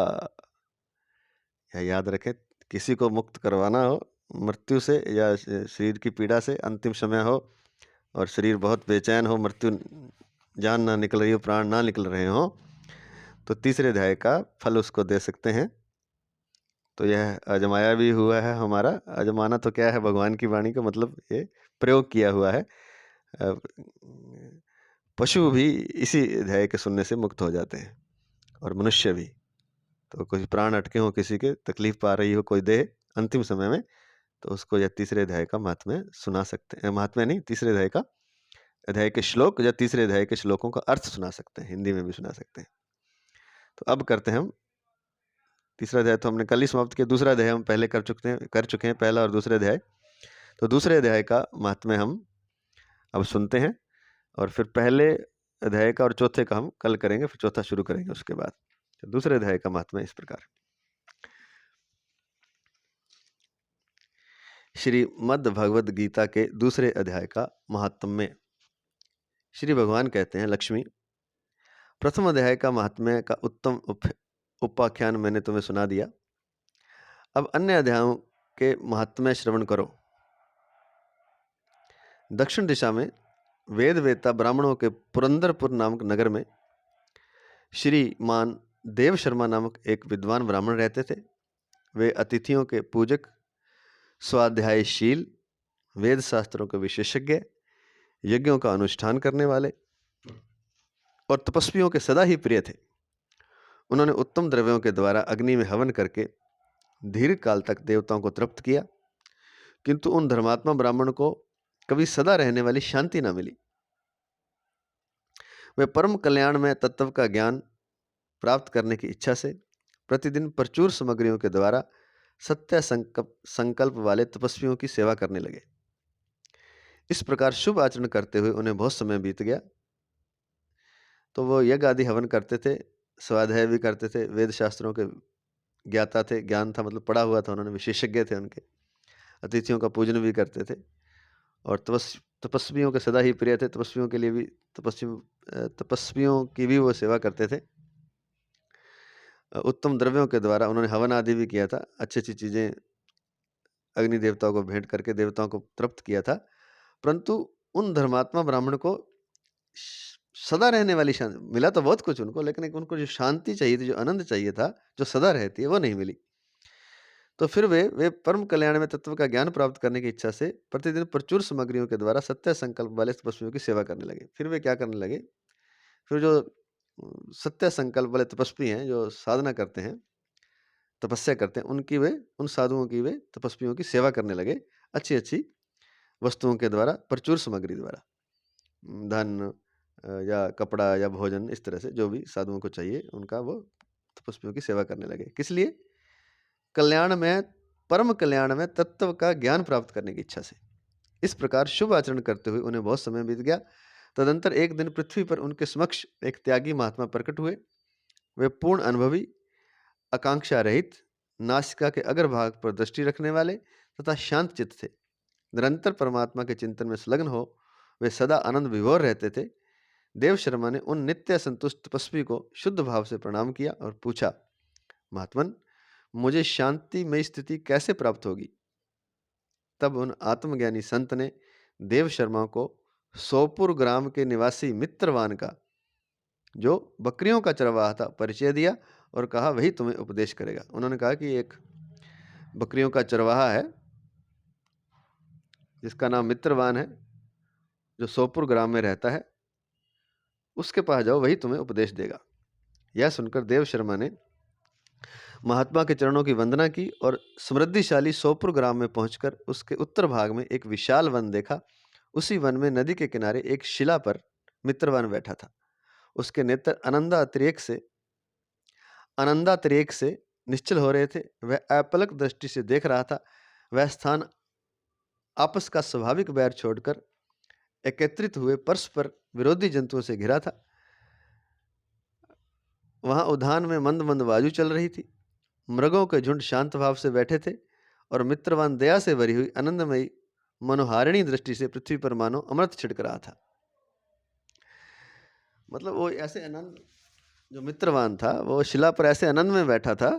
यह याद रखें, किसी को मुक्त करवाना हो मृत्यु से या शरीर की पीड़ा से, अंतिम समय हो और शरीर बहुत बेचैन हो, मृत्यु जान ना निकल रही हो, प्राण ना निकल रहे हो, तो तीसरे अध्याय का फल उसको दे सकते हैं। तो यह आजमाया भी हुआ है हमारा। आजमाना तो क्या है, भगवान की वाणी का मतलब ये प्रयोग किया हुआ है। पशु भी इसी अध्याय के सुनने से मुक्त हो जाते हैं, और मनुष्य भी। तो कुछ प्राण अटके हो, किसी के तकलीफ पा रही हो कोई देह अंतिम समय में, तो उसको यह तीसरे अध्याय का महात्म्य सुना सकते हैं। महात्म्य नहीं, तीसरे अध्याय का, अध्याय के श्लोक या तीसरे अध्याय के श्लोकों का अर्थ सुना सकते हैं, हिंदी में भी सुना सकते हैं। तो अब करते हैं हम तीसरा अध्याय। तो हमने कल ही समाप्त किया, दूसरा अध्याय हम पहले कर चुके हैं, पहला और दूसरा अध्याय। तो दूसरे अध्याय का महात्म्य हम अब सुनते हैं, और फिर पहले अध्याय का और चौथे का हम कल करेंगे, फिर चौथा शुरू करेंगे उसके बाद। तो दूसरे अध्याय का महात्म्य इस प्रकार। श्रीमद् भगवद गीता के दूसरे अध्याय का महात्म्य। श्री भगवान कहते हैं, लक्ष्मी, प्रथम अध्याय का महात्म्य का उत्तम उपाख्यान मैंने तुम्हें सुना दिया। अब अन्य अध्यायों के महात्म्य श्रवण करो। दक्षिण दिशा में वेद वेता ब्राह्मणों के पुरंदरपुर नामक नगर में श्रीमान देव शर्मा नामक एक विद्वान ब्राह्मण रहते थे। वे अतिथियों के पूजक, स्वाध्यायशील, वेद शास्त्रों के विशेषज्ञ, यज्ञों का अनुष्ठान करने वाले और तपस्वियों के सदा ही प्रिय थे। उन्होंने उत्तम द्रव्यों के द्वारा अग्नि में हवन करके दीर्घ काल तक देवताओं को तृप्त किया, किंतु उन धर्मात्मा ब्राह्मण को कभी सदा रहने वाली शांति न मिली। वे परम कल्याण में तत्व का ज्ञान प्राप्त करने की इच्छा से प्रतिदिन प्रचुर सामग्रियों के द्वारा सत्य संकल्प वाले तपस्वियों की सेवा करने लगे। इस प्रकार शुभ आचरण करते हुए उन्हें बहुत समय बीत गया। तो वो यज्ञ आदि हवन करते थे, स्वाध्याय भी करते थे, वेद शास्त्रों के ज्ञाता थे, ज्ञान था मतलब पढ़ा हुआ था उन्होंने, विशेषज्ञ थे उनके, अतिथियों का पूजन भी करते थे, और तपस्वियों के सदा ही प्रिय थे। तपस्वियों के लिए भी तपस्वियों की भी वो सेवा करते थे। उत्तम द्रव्यों के द्वारा उन्होंने हवन आदि भी किया था, अच्छी अच्छी चीज़ें अग्नि देवताओं को भेंट करके देवताओं को तृप्त किया था। परंतु उन धर्मात्मा ब्राह्मण को सदा रहने वाली शांति मिला तो बहुत कुछ उनको, लेकिन उनको जो शांति चाहिए थी, जो आनंद चाहिए था, जो सदा रहती है, वो नहीं मिली। तो फिर वे परम कल्याण में तत्व का ज्ञान प्राप्त करने की इच्छा से प्रतिदिन प्रचुर सामग्रियों के द्वारा सत्य संकल्प वाले तपस्वियों की सेवा करने लगे। फिर वे क्या करने लगे, फिर जो सत्य संकल्प वाले तपस्वी हैं, जो साधना करते हैं, तपस्या करते हैं, उनकी वे, उन साधुओं की वे तपस्वियों की सेवा करने लगे, अच्छी अच्छी वस्तुओं के द्वारा, प्रचुर सामग्री द्वारा, धन या कपड़ा या भोजन, इस तरह से जो भी साधुओं को चाहिए उनका वो तपस्वियों की सेवा करने लगे। किस लिए? कल्याण में, परम कल्याण में तत्व का ज्ञान प्राप्त करने की इच्छा से। इस प्रकार शुभ आचरण करते हुए उन्हें बहुत समय बीत गया। तदंतर एक दिन पृथ्वी पर उनके समक्ष एक त्यागी महात्मा प्रकट हुए। वे पूर्ण अनुभवी, आकांक्षा रहित, नासिका के अग्रभाग पर दृष्टि रखने वाले तथा शांत चित्त थे। निरंतर परमात्मा के चिंतन में संलग्न हो वे सदा आनंद विभोर रहते थे। देव शर्मा ने उन नित्य संतुष्ट तपस्वी को शुद्ध भाव से प्रणाम किया और पूछा, महात्मन, मुझे शांतिमय स्थिति कैसे प्राप्त होगी? तब उन आत्मज्ञानी संत ने देव शर्मा को सोपुर ग्राम के निवासी मित्रवान का, जो बकरियों का चरवाहा था, परिचय दिया और कहा वही तुम्हें उपदेश करेगा। उन्होंने कहा कि एक बकरियों का चरवाहा है जिसका नाम मित्रवान है, जो सोपुर ग्राम में रहता है, उसके पास जाओ, वही तुम्हें उपदेश देगा। यह सुनकर देव शर्मा ने महात्मा के चरणों की वंदना की और समृद्धिशाली सोपुर ग्राम में पहुंचकर उसके उत्तर भाग में एक विशाल वन देखा। उसी वन में नदी के किनारे एक शिला पर मित्रवान बैठा था। उसके नेत्र आनंदातिरेक से निश्चल हो रहे थे। वह अपलक दृष्टि से देख रहा था। वह स्थान आपस का स्वाभाविक बैर छोड़कर एकत्रित हुए परस्पर विरोधी जंतुओं से घिरा था। वहां उद्यान में मंद मंद वायु चल रही थी। मृगों के झुंड शांत भाव से बैठे थे और मित्रवान दया से भरी हुई आनंदमयी मनोहारिणी दृष्टि से पृथ्वी पर मानो अमृत छिड़क रहा था। मतलब वो ऐसे आनंद, जो मित्रवान था वो शिला पर ऐसे आनंद में बैठा था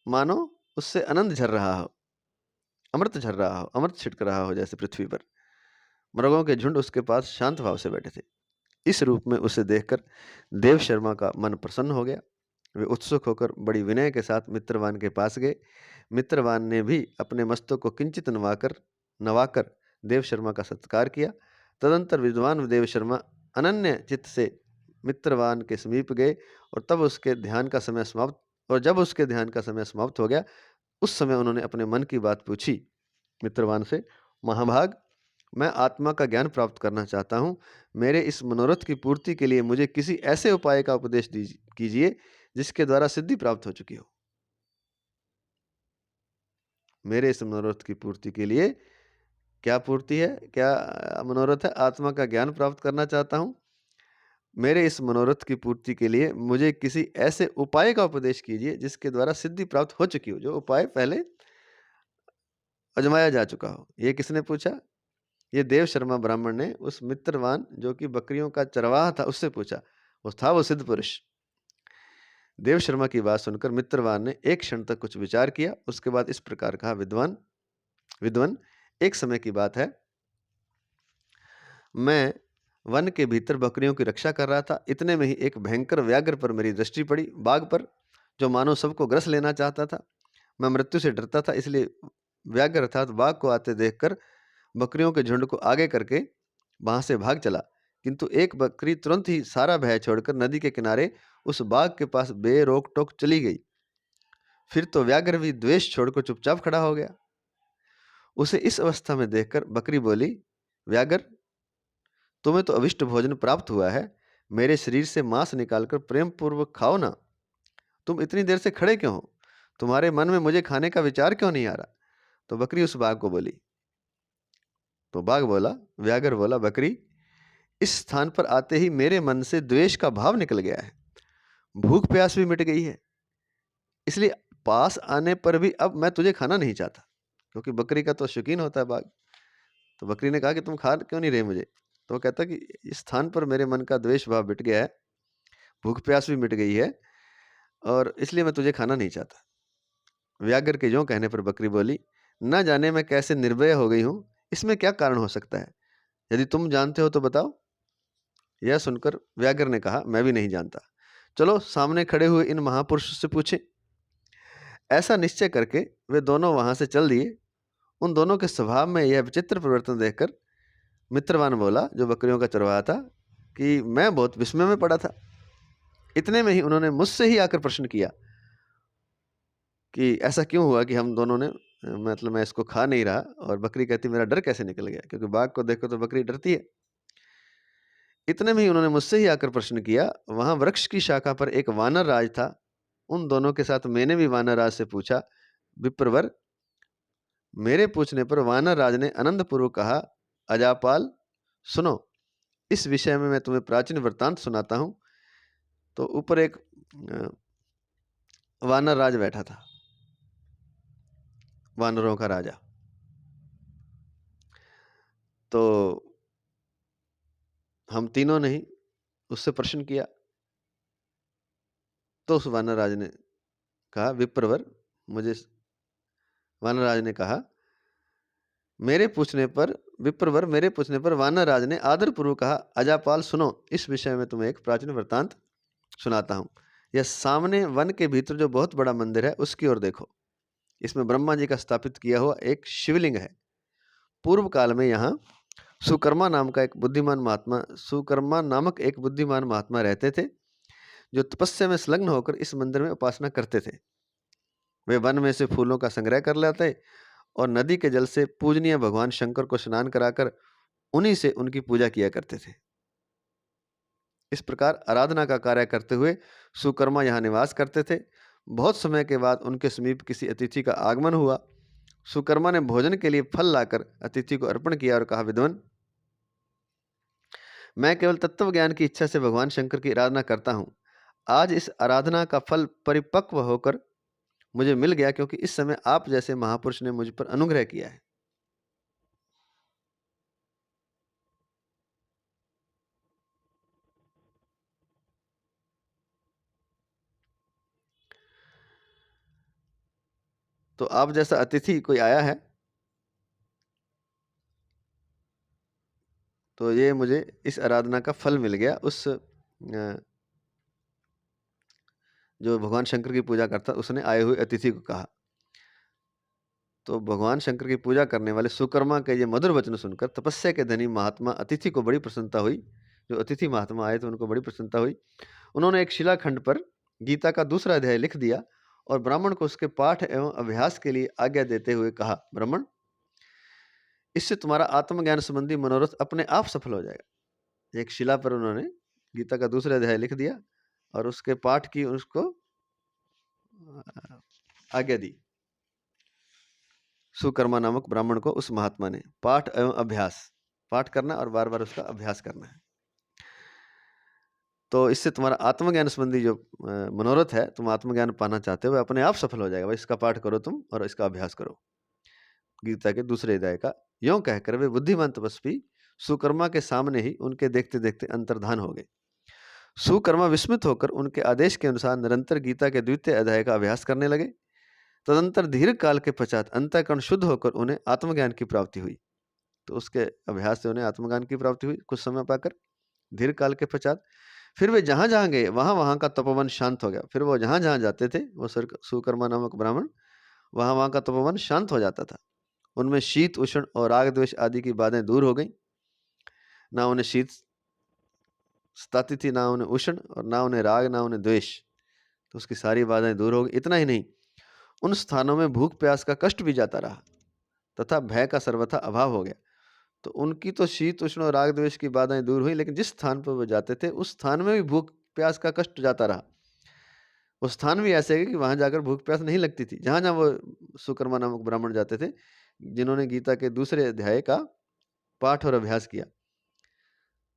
मानो उससे आनंद झर रहा हो, अमृत झर रहा हो, अमृत छिटक रहा हो जैसे पृथ्वी पर। मृगों के झुंड उसके पास शांत भाव से बैठे थे। इस रूप में उसे देखकर देव शर्मा का मन प्रसन्न हो गया। वे उत्सुक होकर बड़ी विनय के साथ मित्रवान के पास गए। मित्रवान ने भी अपने मस्तक को किंचित नवाकर नवाकर देव शर्मा का सत्कार किया। तदंतर विद्वान देव शर्मा अनन्य चित्त से मित्रवान के समीप गए और तब उसके ध्यान का समय समाप्त और जब उसके ध्यान का समय समाप्त हो गया, उस समय उन्होंने अपने मन की बात पूछी मित्रवान से। महाभाग, मैं आत्मा का ज्ञान प्राप्त करना चाहता हूँ। मेरे इस मनोरथ की पूर्ति के लिए मुझे किसी ऐसे उपाय का उपदेश कीजिए जिसके द्वारा सिद्धि प्राप्त हो चुकी हो। मेरे इस मनोरथ की पूर्ति के लिए क्या पूर्ति है, क्या मनोरथ है? आत्मा का ज्ञान प्राप्त करना चाहता हूँ। मेरे इस मनोरथ की पूर्ति के लिए मुझे किसी ऐसे उपाय का उपदेश कीजिए जिसके द्वारा सिद्धि प्राप्त हो चुकी हो, जो उपाय पहले आजमाया जा चुका हो। ये किसने पूछा? ये देव शर्मा ब्राह्मण ने उस मित्रवान जो कि बकरियों का चरवाहा था उससे पूछा। वो सिद्ध पुरुष। देव शर्मा की बात सुनकर मित्रवान ने एक क्षण तक कुछ विचार किया। उसके बाद इस प्रकार कहा, विद्वान विद्वन, एक समय की बात है, मैं वन के भीतर बकरियों की रक्षा कर रहा था। इतने में ही एक भयंकर व्याघ्र पर मेरी दृष्टि पड़ी, बाघ पर, जो मानो सबको ग्रस लेना चाहता था। मैं मृत्यु से डरता था, इसलिए व्याघ्र अर्थात बाघ को आते देखकर बकरियों के झुंड को आगे करके वहां से भाग चला। किंतु एक बकरी तुरंत ही सारा भय छोड़कर नदी के किनारे उस बाघ के पास बेरोक टोक चली गई। फिर तो व्याघ्र भी द्वेष छोड़कर चुपचाप खड़ा हो गया। उसे इस अवस्था में देखकर बकरी बोली, व्याघ्र, तुम्हें तो अविष्ट भोजन प्राप्त हुआ है। मेरे शरीर से मांस निकालकर प्रेम पूर्वक खाओ ना। तुम इतनी देर से खड़े क्यों हो? तुम्हारे मन में मुझे खाने का विचार क्यों नहीं आ रहा? तो बकरी उस बाघ को बोली। तो बाघ बोला, व्याघ्र बोला, बकरी, इस स्थान पर आते ही मेरे मन से द्वेष का भाव निकल गया है। भूख प्यास भी मिट गई है। इसलिए पास आने पर भी अब मैं तुझे खाना नहीं चाहता, क्योंकि बकरी का तो शौकीन होता है बाघ। तो बकरी ने कहा कि तुम खा क्यों नहीं रहे मुझे? तो वो कहता कि इस स्थान पर मेरे मन का द्वेष भाव मिट गया है, भूख प्यास भी मिट गई है, और इसलिए मैं तुझे खाना नहीं चाहता। व्याघ्र के यों कहने पर बकरी बोली, न जाने मैं कैसे निर्भय हो गई हूं, इसमें क्या कारण हो सकता है? यदि तुम जानते हो तो बताओ। यह सुनकर व्याघ्र ने कहा, मैं भी नहीं जानता। चलो सामने खड़े हुए इन महापुरुष से पूछें। ऐसा निश्चय करके वे दोनों वहां से चल दिए। उन दोनों के स्वभाव में यह विचित्र परिवर्तन देखकर मित्रवान बोला, जो बकरियों का चरवाहा था, कि मैं बहुत विस्मय में पड़ा था। इतने में ही उन्होंने मुझसे ही आकर प्रश्न किया कि ऐसा क्यों हुआ कि हम दोनों ने मतलब मैं इसको खा नहीं रहा। और बकरी कहती, मेरा डर कैसे निकल गया, क्योंकि बाघ को देखो तो बकरी डरती है। इतने में ही उन्होंने मुझसे ही आकर प्रश्न किया। वहां वृक्ष की शाखा पर एक वानर राज था। उन दोनों के साथ मैंने भी वानर राज से पूछा। विप्रवर, मेरे पूछने पर वानर राज ने आनंद पूर्वक कहा, अजापाल, सुनो, इस विषय में मैं तुम्हें प्राचीन वृत्तांत सुनाता हूं। तो ऊपर एक वानर राज बैठा था, वानरों का राजा। तो हम तीनों ने ही उससे प्रश्न किया। तो उस वानर राज ने कहा, विप्रवर, मुझे वानर राज ने कहा, मेरे पूछने पर विप्रवर, मेरे पूछने पर वानर राज ने आदर पूर्वक कहा, अजापाल, सुनो, इस विषय में तुम्हें एक प्राचीन वृत्तांत सुनाता हूं। यह सामने वन के भीतर जो बहुत बड़ा मंदिर है उसकी ओर देखो। इसमें ब्रह्मा जी का स्थापित किया हुआ एक शिवलिंग है। पूर्व काल में यहाँ सुकर्मा नामक एक बुद्धिमान महात्मा रहते थे, जो तपस्या में संलग्न होकर इस मंदिर में उपासना करते थे। वे वन में से फूलों का संग्रह कर लाते और नदी के जल से पूजनीय भगवान शंकर को स्नान कराकर उन्हीं से उनकी पूजा किया करते थे। इस प्रकार आराधना का कार्य करते हुए सुकर्मा यहाँ निवास करते थे। बहुत समय के बाद उनके समीप किसी अतिथि का आगमन हुआ। सुकर्मा ने भोजन के लिए फल लाकर अतिथि को अर्पण किया और कहा, विद्वन, मैं केवल तत्व ज्ञान की इच्छा से भगवान शंकर की आराधना करता हूँ। आज इस आराधना का फल परिपक्व होकर मुझे मिल गया, क्योंकि इस समय आप जैसे महापुरुष ने मुझ पर अनुग्रह किया है। तो आप जैसा अतिथि कोई आया है, तो ये मुझे इस आराधना का फल मिल गया। उस जो भगवान शंकर की पूजा करता, उसने आए हुए अतिथि को कहा। तो भगवान शंकर की पूजा करने वाले सुकर्मा के ये मधुर वचन सुनकर तपस्या के धनी महात्मा अतिथि को बड़ी प्रसन्नता हुई। जो अतिथि महात्मा आए थे उनको बड़ी प्रसन्नता हुई। उन्होंने एक शिलाखंड पर गीता का दूसरा अध्याय लिख दिया और ब्राह्मण को उसके पाठ एवं अभ्यास के लिए आज्ञा देते हुए कहा, ब्राह्मण, इससे तुम्हारा आत्मज्ञान संबंधी मनोरथ अपने आप सफल हो जाएगा। एक शिला पर उन्होंने गीता का दूसरा अध्याय लिख दिया और उसके पाठ की उसको आज्ञा दी। सुकर्मा नामक ब्राह्मण को उस महात्मा ने पाठ एवं अभ्यास, पाठ करना और बार बार उसका अभ्यास करना है। तो इससे तुम्हारा आत्मज्ञान संबंधी जो मनोरथ है, तुम आत्मज्ञान पाना चाहते हो, अपने आप सफल हो जाएगा। भाई इसका पाठ करो तुम और इसका अभ्यास करो। गीता के दूसरे अध्याय का। यों कहकर वे बुद्धिमान तपस्वी सुकर्मा के सामने ही उनके देखते देखते अंतर्धान हो गए। सुकर्मा विस्मित होकर उनके आदेश के अनुसार निरंतर गीता के द्वितीय अध्याय का अभ्यास करने लगे। तदंतर दीर्घ काल के पश्चात अंतःकरण शुद्ध होकर उन्हें आत्मज्ञान की प्राप्ति हुई। तो उसके अभ्यास से उन्हें आत्मज्ञान की प्राप्ति हुई कुछ समय पाकर, दीर्घ काल के पश्चात। फिर वे जहां जहां गए वहां वहां का तपोवन शांत हो गया। फिर वो जहां जहां जाते थे, वो सुकर्मा नामक ब्राह्मण, वहां वहां का तपोवन शांत हो जाता था। उनमें शीत उष्ण और राग द्वेष आदि की बातें दूर हो गई। ना उन्हें शीत सताती थी, ना उन्हें उष्ण, और ना उन्हें राग, ना उन्हें द्वेष। तो उसकी सारी बाधाएं दूर हो गई। इतना ही नहीं, उन स्थानों में भूख प्यास का कष्ट भी जाता रहा तथा भय का सर्वथा अभाव हो गया। तो उनकी तो शीत उष्ण और राग द्वेष की बाधाएं दूर हुई, लेकिन जिस स्थान पर वो जाते थे उस स्थान में भी भूख प्यास का कष्ट जाता रहा। वो स्थान भी ऐसे है कि वहां जाकर भूख प्यास नहीं लगती थी। जहां जहां वो सुकर्मा नामक ब्राह्मण जाते थे, जिन्होंने गीता के दूसरे अध्याय का पाठ और अभ्यास किया,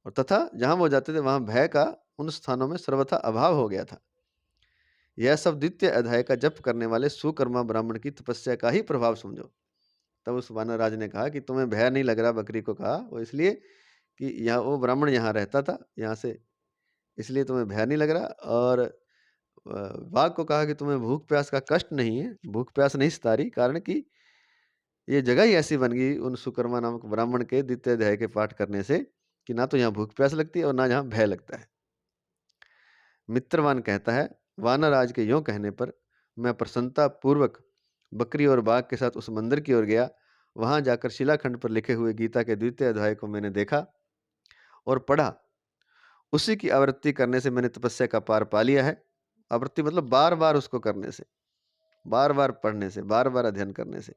और तथा जहां वो जाते थे वहां भय का उन स्थानों में सर्वथा अभाव हो गया था। यह सब द्वितीय अध्याय का जप करने वाले सुकर्मा ब्राह्मण की तपस्या का ही प्रभाव समझो। तब उस वानर राज ने कहा कि तुम्हें भय नहीं लग रहा। बकरी को कहा वो इसलिए कि यहाँ वो ब्राह्मण यहाँ रहता था, यहाँ से, इसलिए तुम्हें भय नहीं लग रहा। और वाघ को कहा कि तुम्हें भूख प्यास का कष्ट नहीं है, भूख प्यास नहीं सता रही, कारण कि ये जगह ही ऐसी बन गई उन सुकर्मा नामक ब्राह्मण के द्वितीय अध्याय के पाठ करने से कि ना तो यहाँ भूख प्यास लगती है और ना यहाँ भय लगता है। मित्रवान कहता है, वानराज के यों कहने पर मैं प्रसन्नता पूर्वक बकरी और बाघ के साथ उस मंदिर की ओर गया। वहां जाकर शिलाखंड पर लिखे हुए गीता के द्वितीय अध्याय को मैंने देखा और पढ़ा। उसी की आवृत्ति करने से मैंने तपस्या का पार पा लिया है। आवृत्ति मतलब बार बार उसको करने से, बार बार पढ़ने से, बार बार अध्ययन करने से।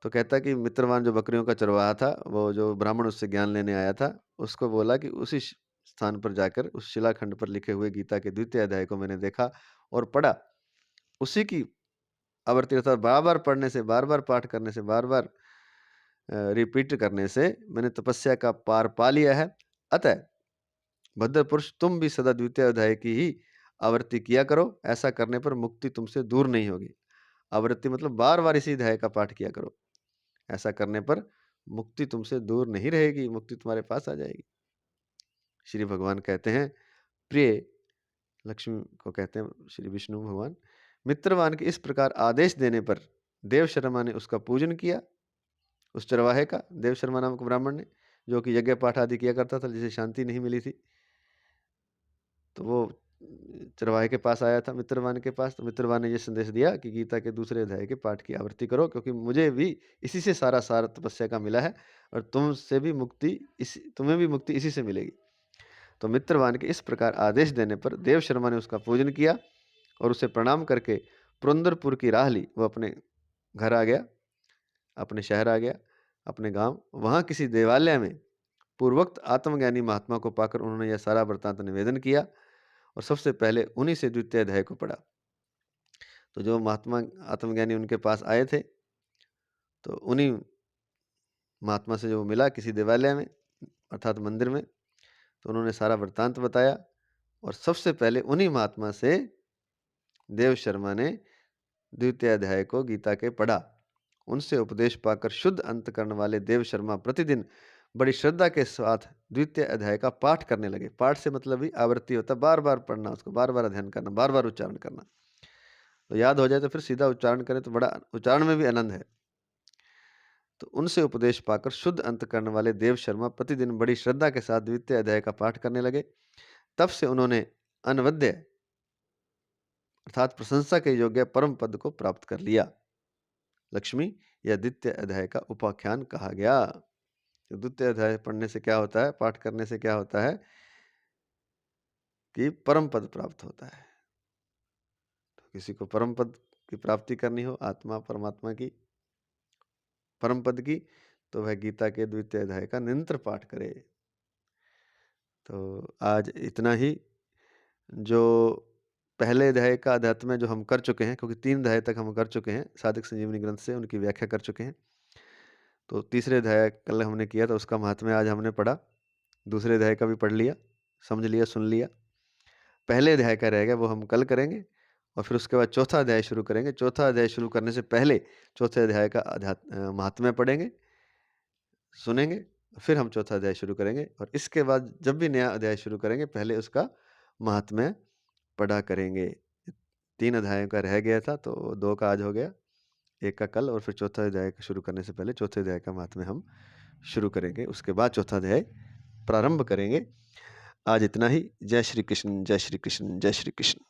तो कहता कि मित्रवान जो बकरियों का चरवाहा था, वो जो ब्राह्मण उससे ज्ञान लेने आया था, उसको बोला कि उसी स्थान पर जाकर उस शिलाखंड पर लिखे हुए गीता के द्वितीय अध्याय को मैंने देखा और पढ़ा। उसी की आवृत्ति अर्थात बार बार पढ़ने से, बार बार पाठ करने से, बार बार रिपीट करने से मैंने तपस्या का पार पा लिया है। अतः भद्र पुरुष, तुम भी सदा द्वितीय अध्याय की ही आवृत्ति किया करो। ऐसा करने पर मुक्ति तुमसे दूर नहीं होगी। आवृत्ति मतलब बार बार इसी अध्याय का पाठ किया करो। ऐसा करने पर मुक्ति तुमसे दूर नहीं रहेगी, मुक्ति तुम्हारे पास आ जाएगी। श्री भगवान कहते हैं, प्रिय लक्ष्मी को कहते हैं श्री विष्णु भगवान, मित्रवान के इस प्रकार आदेश देने पर देव शर्मा ने उसका पूजन किया। उस चरवाहे का, देव शर्मा नामक ब्राह्मण ने, जो कि यज्ञ पाठ आदि किया करता था, जिसे शांति नहीं मिली थी। तो वो चरवाहे के पास आया था, मित्रवान के पास। तो मित्रवान ने ये संदेश दिया कि गीता के दूसरे अध्याय के पाठ की आवृत्ति करो, क्योंकि मुझे भी इसी से सारा सार तपस्या का मिला है और तुमसे भी मुक्ति तुम्हें भी मुक्ति इसी से मिलेगी। तो मित्रवान के इस प्रकार आदेश देने पर देव शर्मा ने उसका पूजन किया और उसे प्रणाम करके पुरंदरपुर की राह ली। वो अपने घर आ गया, अपने शहर आ गया, अपने गांव। वहां किसी देवालय में पूर्वोक्त आत्मज्ञानी महात्मा को पाकर उन्होंने यह सारा वृत्तांत निवेदन किया और सबसे पहले उन्हीं से द्वितीय अध्याय को पढ़ा। तो जो महात्मा आत्मज्ञानी उनके पास आए थे, तो उन्हीं महात्मा से जो मिला किसी देवालय में अर्थात मंदिर में, तो उन्होंने सारा वृत्तांत बताया और सबसे पहले उन्हीं महात्मा से देव शर्मा ने द्वितीय अध्याय को गीता के पढ़ा। उनसे उपदेश पाकर शुद्ध अंतकरण वाले देव शर्मा प्रतिदिन बड़ी श्रद्धा के साथ द्वितीय अध्याय का पाठ करने लगे। पाठ से मतलब ही आवृत्ति होता है, बार बार पढ़ना, उसको बार बार अध्ययन करना, बार बार उच्चारण करना। तो याद हो जाए तो फिर सीधा उच्चारण करें तो बड़ा उच्चारण में भी आनंद है। तो उनसे उपदेश पाकर शुद्ध अंतःकरण वाले देव शर्मा प्रतिदिन बड़ी श्रद्धा के साथ द्वितीय अध्याय का पाठ करने लगे। तब से उन्होंने अनवद्य अर्थात प्रशंसा के योग्य परम पद को प्राप्त कर लिया। लक्ष्मी यह द्वितीय अध्याय का उपाख्यान कहा गया। तो द्वितीय अध्याय पढ़ने से क्या होता है, पाठ करने से क्या होता है कि परम पद प्राप्त होता है। तो किसी को परम पद की प्राप्ति करनी हो, आत्मा परमात्मा की परम पद की, तो वह गीता के द्वितीय अध्याय का निरंतर पाठ करे। तो आज इतना ही। जो पहले अध्याय का अध्यात्म है जो हम कर चुके हैं, क्योंकि 3 अध्याय तक हम कर चुके हैं साधक संजीवनी ग्रंथ से, उनकी व्याख्या कर चुके हैं। तो तीसरे अध्याय कल हमने किया था, उसका महात्म्य आज हमने पढ़ा। दूसरे अध्याय का भी पढ़ लिया, समझ लिया, सुन लिया। पहले अध्याय का रहेगा वो हम कल करेंगे, और फिर उसके बाद चौथा अध्याय शुरू करेंगे। चौथा अध्याय शुरू करने से पहले चौथे अध्याय का महात्म्य पढ़ेंगे, सुनेंगे, फिर हम चौथा अध्याय शुरू करेंगे। और इसके बाद जब भी नया अध्याय शुरू करेंगे पहले उसका महात्म्य पढ़ा करेंगे। 3 अध्यायों का रह गया था, तो 2 का आज हो गया, 1 का कल, और फिर चौथा अध्याय शुरू करने से पहले चौथे अध्याय का महात्म्य हम शुरू करेंगे। उसके बाद चौथा अध्याय प्रारंभ करेंगे। आज इतना ही। जय श्री कृष्ण, जय श्री कृष्ण, जय श्री कृष्ण।